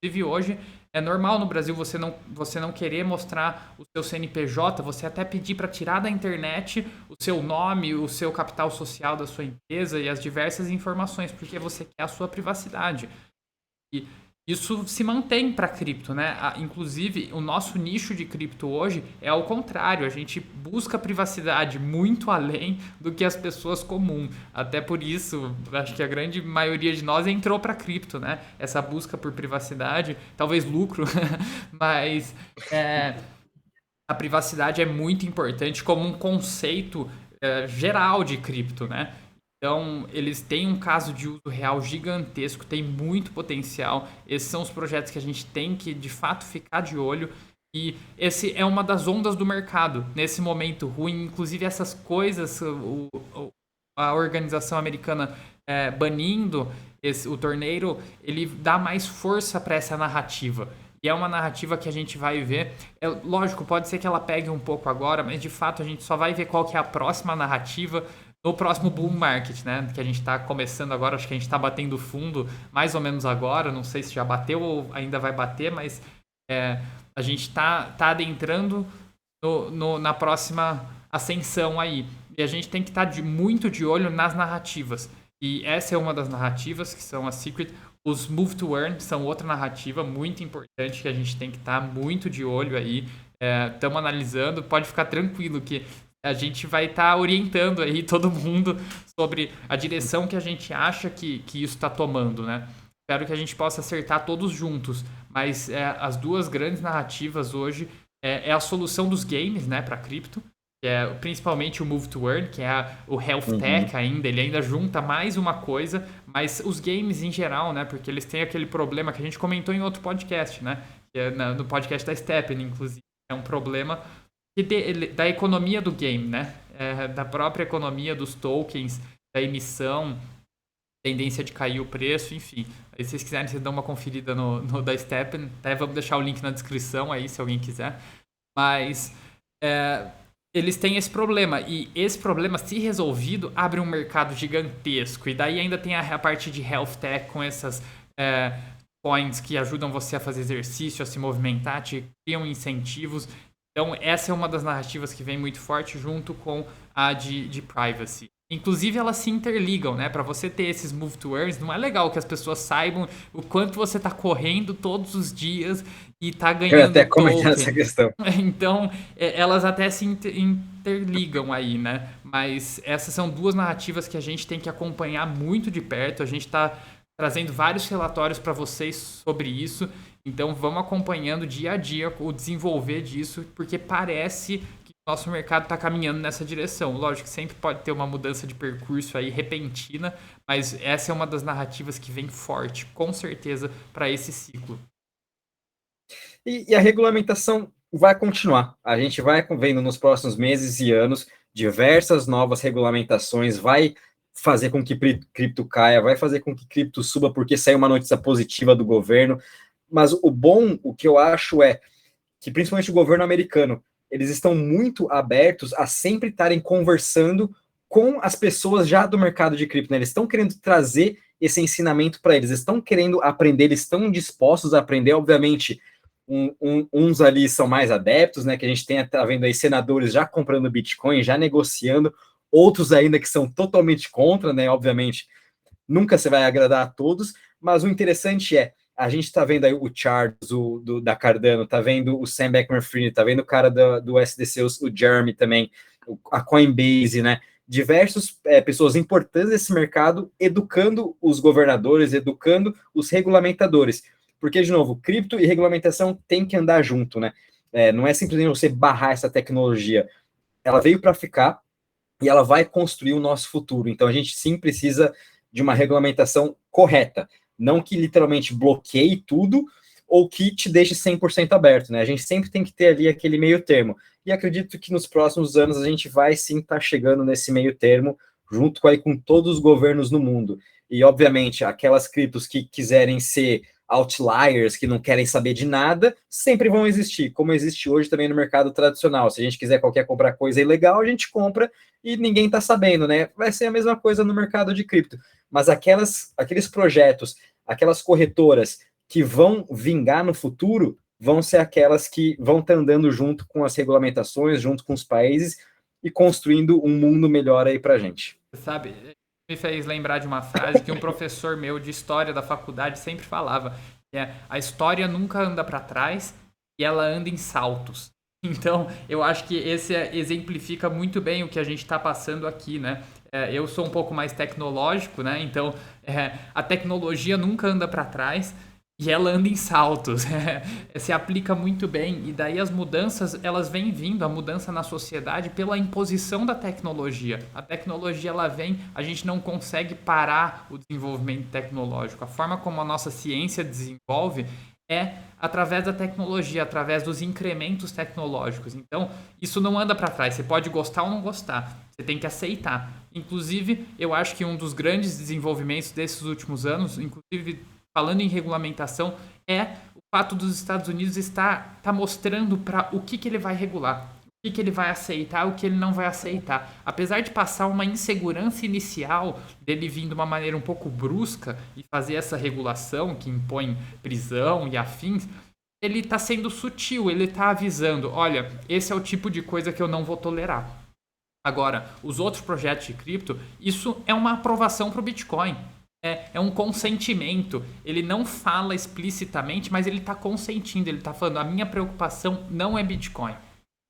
Inclusive hoje é normal no Brasil você não querer mostrar o seu CNPJ, você até pedir para tirar da internet o seu nome, o seu capital social da sua empresa e as diversas informações, porque você quer a sua privacidade. E isso se mantém para cripto, né? Inclusive, o nosso nicho de cripto hoje é ao contrário. A gente busca privacidade muito além do que as pessoas comuns. Até por isso, acho que a grande maioria de nós entrou para cripto, né? Essa busca por privacidade, talvez lucro, mas a privacidade é muito importante como um conceito geral de cripto, né? Então, eles têm um caso de uso real gigantesco, tem muito potencial. Esses são os projetos que a gente tem que, de fato, ficar de olho. E esse é uma das ondas do mercado, nesse momento ruim. Inclusive, essas coisas, a organização americana banindo o torneio, ele dá mais força para essa narrativa. E é uma narrativa que a gente vai ver. Lógico, pode ser que ela pegue um pouco agora, mas de fato a gente só vai ver qual que é a próxima narrativa no próximo bull market, né? Que a gente está começando agora, acho que a gente está batendo fundo mais ou menos agora. Não sei se já bateu ou ainda vai bater, mas a gente está adentrando na próxima ascensão aí. E a gente tem que estar muito de olho nas narrativas. E essa é uma das narrativas, que são as Secret. Os Move to Earn são outra narrativa muito importante que a gente tem que estar muito de olho aí. Estamos analisando, pode ficar tranquilo que a gente vai estar orientando aí todo mundo sobre a direção que a gente acha que isso está tomando, né? Espero que a gente possa acertar todos juntos, mas as duas grandes narrativas hoje é a solução dos games, né, para cripto, que é principalmente o Move to Earn, que é o Health Tech ainda, ele ainda junta mais uma coisa, mas os games em geral, né, porque eles têm aquele problema que a gente comentou em outro podcast, né, que é no podcast da Stephanie, inclusive, é um problema da economia do game, né, da própria economia dos tokens, da emissão, tendência de cair o preço, enfim. Aí, se vocês quiserem, vocês dão uma conferida no da Stephanie, até vamos deixar o link na descrição aí, se alguém quiser, mas eles têm esse problema, e esse problema, se resolvido, abre um mercado gigantesco, e daí ainda tem a parte de Health Tech com essas coins que ajudam você a fazer exercício, a se movimentar, te criam incentivos. Então, essa é uma das narrativas que vem muito forte junto com a de privacy. Inclusive, elas se interligam, né? Para você ter esses move to earns, não é legal que as pessoas saibam o quanto você está correndo todos os dias e está ganhando. Eu até comentar essa questão. Então, elas até se interligam aí, né? Mas essas são duas narrativas que a gente tem que acompanhar muito de perto. A gente está trazendo vários relatórios para vocês sobre isso. Então, vamos acompanhando dia a dia o desenvolver disso, porque parece que o nosso mercado está caminhando nessa direção. Lógico que sempre pode ter uma mudança de percurso aí repentina, mas essa é uma das narrativas que vem forte, com certeza, para esse ciclo. E a regulamentação vai continuar. A gente vai vendo nos próximos meses e anos diversas novas regulamentações, vai fazer com que cripto caia, vai fazer com que cripto suba, porque saiu uma notícia positiva do governo. Mas o que eu acho é que, principalmente o governo americano, eles estão muito abertos a sempre estarem conversando com as pessoas já do mercado de cripto, né? Eles estão querendo trazer esse ensinamento para eles, estão querendo aprender, eles estão dispostos a aprender, obviamente. Uns ali são mais adeptos, né? Que a gente tá vendo aí senadores já comprando Bitcoin, já negociando, outros ainda que são totalmente contra, né? Obviamente, nunca você vai agradar a todos, mas o interessante é, a gente tá vendo aí o Charles, da Cardano, tá vendo o Sam Bankman-Fried, tá vendo o cara do SDC, o Jeremy também, a Coinbase, né? Diversas pessoas importantes desse mercado educando os governadores, educando os regulamentadores. Porque, de novo, cripto e regulamentação tem que andar junto, né? Não é simplesmente você barrar essa tecnologia. Ela veio para ficar e ela vai construir o nosso futuro. Então, a gente sim precisa de uma regulamentação correta. Não que literalmente bloqueie tudo ou que te deixe 100% aberto, né? A gente sempre tem que ter ali aquele meio termo. E acredito que nos próximos anos a gente vai sim estar chegando nesse meio termo, junto com todos os governos no mundo. E, obviamente, aquelas criptos que quiserem ser outliers, que não querem saber de nada, sempre vão existir, como existe hoje também no mercado tradicional. Se a gente quiser comprar coisa ilegal, a gente compra e ninguém está sabendo, né? Vai ser a mesma coisa no mercado de cripto. Mas aqueles projetos, aquelas corretoras que vão vingar no futuro, vão ser aquelas que vão estar andando junto com as regulamentações, junto com os países e construindo um mundo melhor aí para a gente. Sabe, me fez lembrar de uma frase que um professor meu de história da faculdade sempre falava, que é: a história nunca anda para trás e ela anda em saltos. Então, eu acho que esse exemplifica muito bem o que a gente está passando aqui, né? Eu sou um pouco mais tecnológico, né? Então, a tecnologia nunca anda para trás E ela anda em saltos, se aplica muito bem, e daí as mudanças, elas vêm vindo, a mudança na sociedade, pela imposição da tecnologia. A tecnologia, ela vem, a gente não consegue parar o desenvolvimento tecnológico. A forma como a nossa ciência desenvolve é através da tecnologia, através dos incrementos tecnológicos. Então, isso não anda para trás, você pode gostar ou não gostar, você tem que aceitar. Inclusive, eu acho que um dos grandes desenvolvimentos desses últimos anos, inclusive falando em regulamentação, é o fato dos Estados Unidos estar mostrando para o que ele vai regular, o que ele vai aceitar, o que ele não vai aceitar. Apesar de passar uma insegurança inicial dele vir de uma maneira um pouco brusca e fazer essa regulação que impõe prisão e afins, ele está sendo sutil, ele está avisando, olha, esse é o tipo de coisa que eu não vou tolerar. Agora, os outros projetos de cripto, isso é uma aprovação para o Bitcoin. É um consentimento. Ele não fala explicitamente, mas ele está consentindo. Ele está falando, a minha preocupação não é Bitcoin.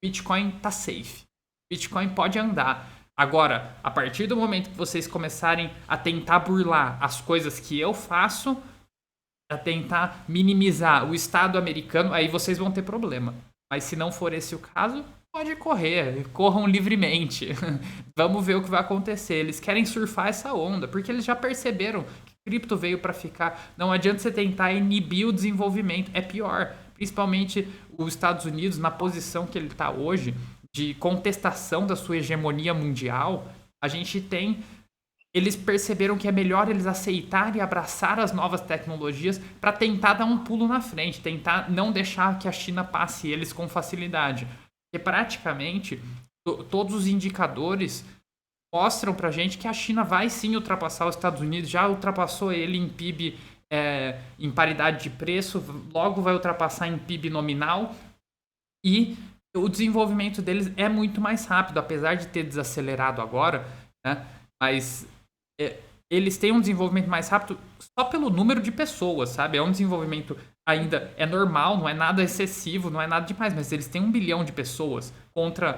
Bitcoin está safe. Bitcoin pode andar. Agora, a partir do momento que vocês começarem a tentar burlar as coisas que eu faço, a tentar minimizar o Estado americano, aí vocês vão ter problema. Mas se não for esse o caso, pode correr, corram livremente. Vamos ver o que vai acontecer. Eles querem surfar essa onda, porque eles já perceberam que cripto veio para ficar. Não adianta você tentar inibir o desenvolvimento, é pior. Principalmente os Estados Unidos, na posição que ele está hoje, de contestação da sua hegemonia mundial, a gente tem... Eles perceberam que é melhor eles aceitarem e abraçar as novas tecnologias para tentar dar um pulo na frente, tentar não deixar que a China passe eles com facilidade. Porque praticamente todos os indicadores mostram pra gente que a China vai sim ultrapassar os Estados Unidos, já ultrapassou ele em PIB, em paridade de preço, logo vai ultrapassar em PIB nominal, e o desenvolvimento deles é muito mais rápido, apesar de ter desacelerado agora, né? Mas eles têm um desenvolvimento mais rápido só pelo número de pessoas, sabe? É um desenvolvimento ainda normal, não é nada excessivo, não é nada demais, mas eles têm 1 bilhão de pessoas contra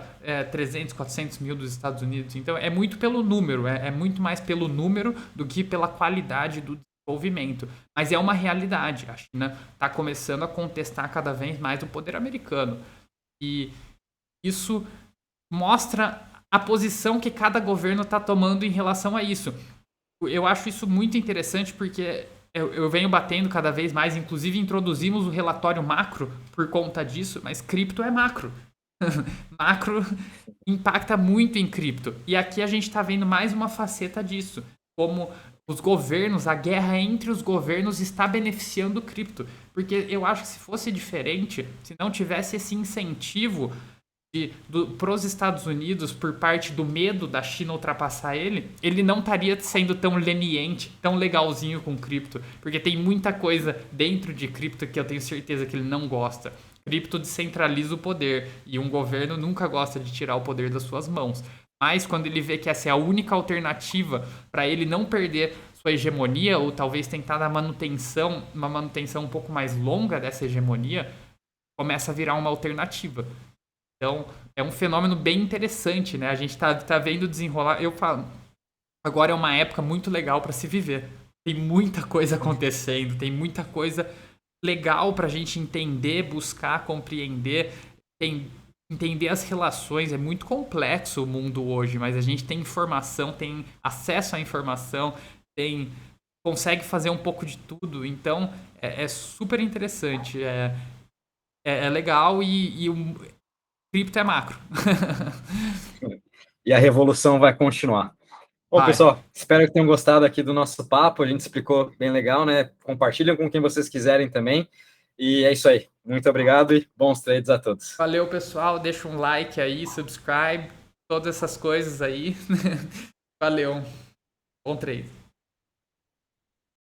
300, 400 mil dos Estados Unidos. Então é muito pelo número, é muito mais pelo número do que pela qualidade do desenvolvimento. Mas é uma realidade. A China está começando a contestar cada vez mais o poder americano. E isso mostra a posição que cada governo está tomando em relação a isso. Eu acho isso muito interessante porque eu venho batendo cada vez mais, inclusive introduzimos o relatório macro por conta disso, mas cripto é macro. Macro impacta muito em cripto. E aqui a gente está vendo mais uma faceta disso, como os governos, a guerra entre os governos está beneficiando o cripto. Porque eu acho que se fosse diferente, se não tivesse esse incentivo para os Estados Unidos, por parte do medo da China ultrapassar ele não estaria sendo tão leniente, tão legalzinho com cripto, porque tem muita coisa dentro de cripto que eu tenho certeza que ele não gosta. Cripto descentraliza o poder e um governo nunca gosta de tirar o poder das suas mãos. Mas quando ele vê que essa é a única alternativa para ele não perder sua hegemonia, ou talvez tentar dar uma manutenção um pouco mais longa dessa hegemonia, começa a virar uma alternativa. Então, é um fenômeno bem interessante, né? A gente tá vendo desenrolar. Eu falo, agora é uma época muito legal para se viver. Tem muita coisa acontecendo, tem muita coisa legal para a gente entender, buscar, compreender, entender as relações. É muito complexo o mundo hoje, mas a gente tem informação, tem acesso à informação, consegue fazer um pouco de tudo. Então, é super interessante. É legal e cripto é macro. E a revolução vai continuar. Bom, pessoal, espero que tenham gostado aqui do nosso papo. A gente explicou bem legal, né? Compartilham com quem vocês quiserem também. E é isso aí. Muito obrigado e bons trades a todos. Valeu, pessoal. Deixa um like aí, subscribe, todas essas coisas aí. Valeu. Bom trade.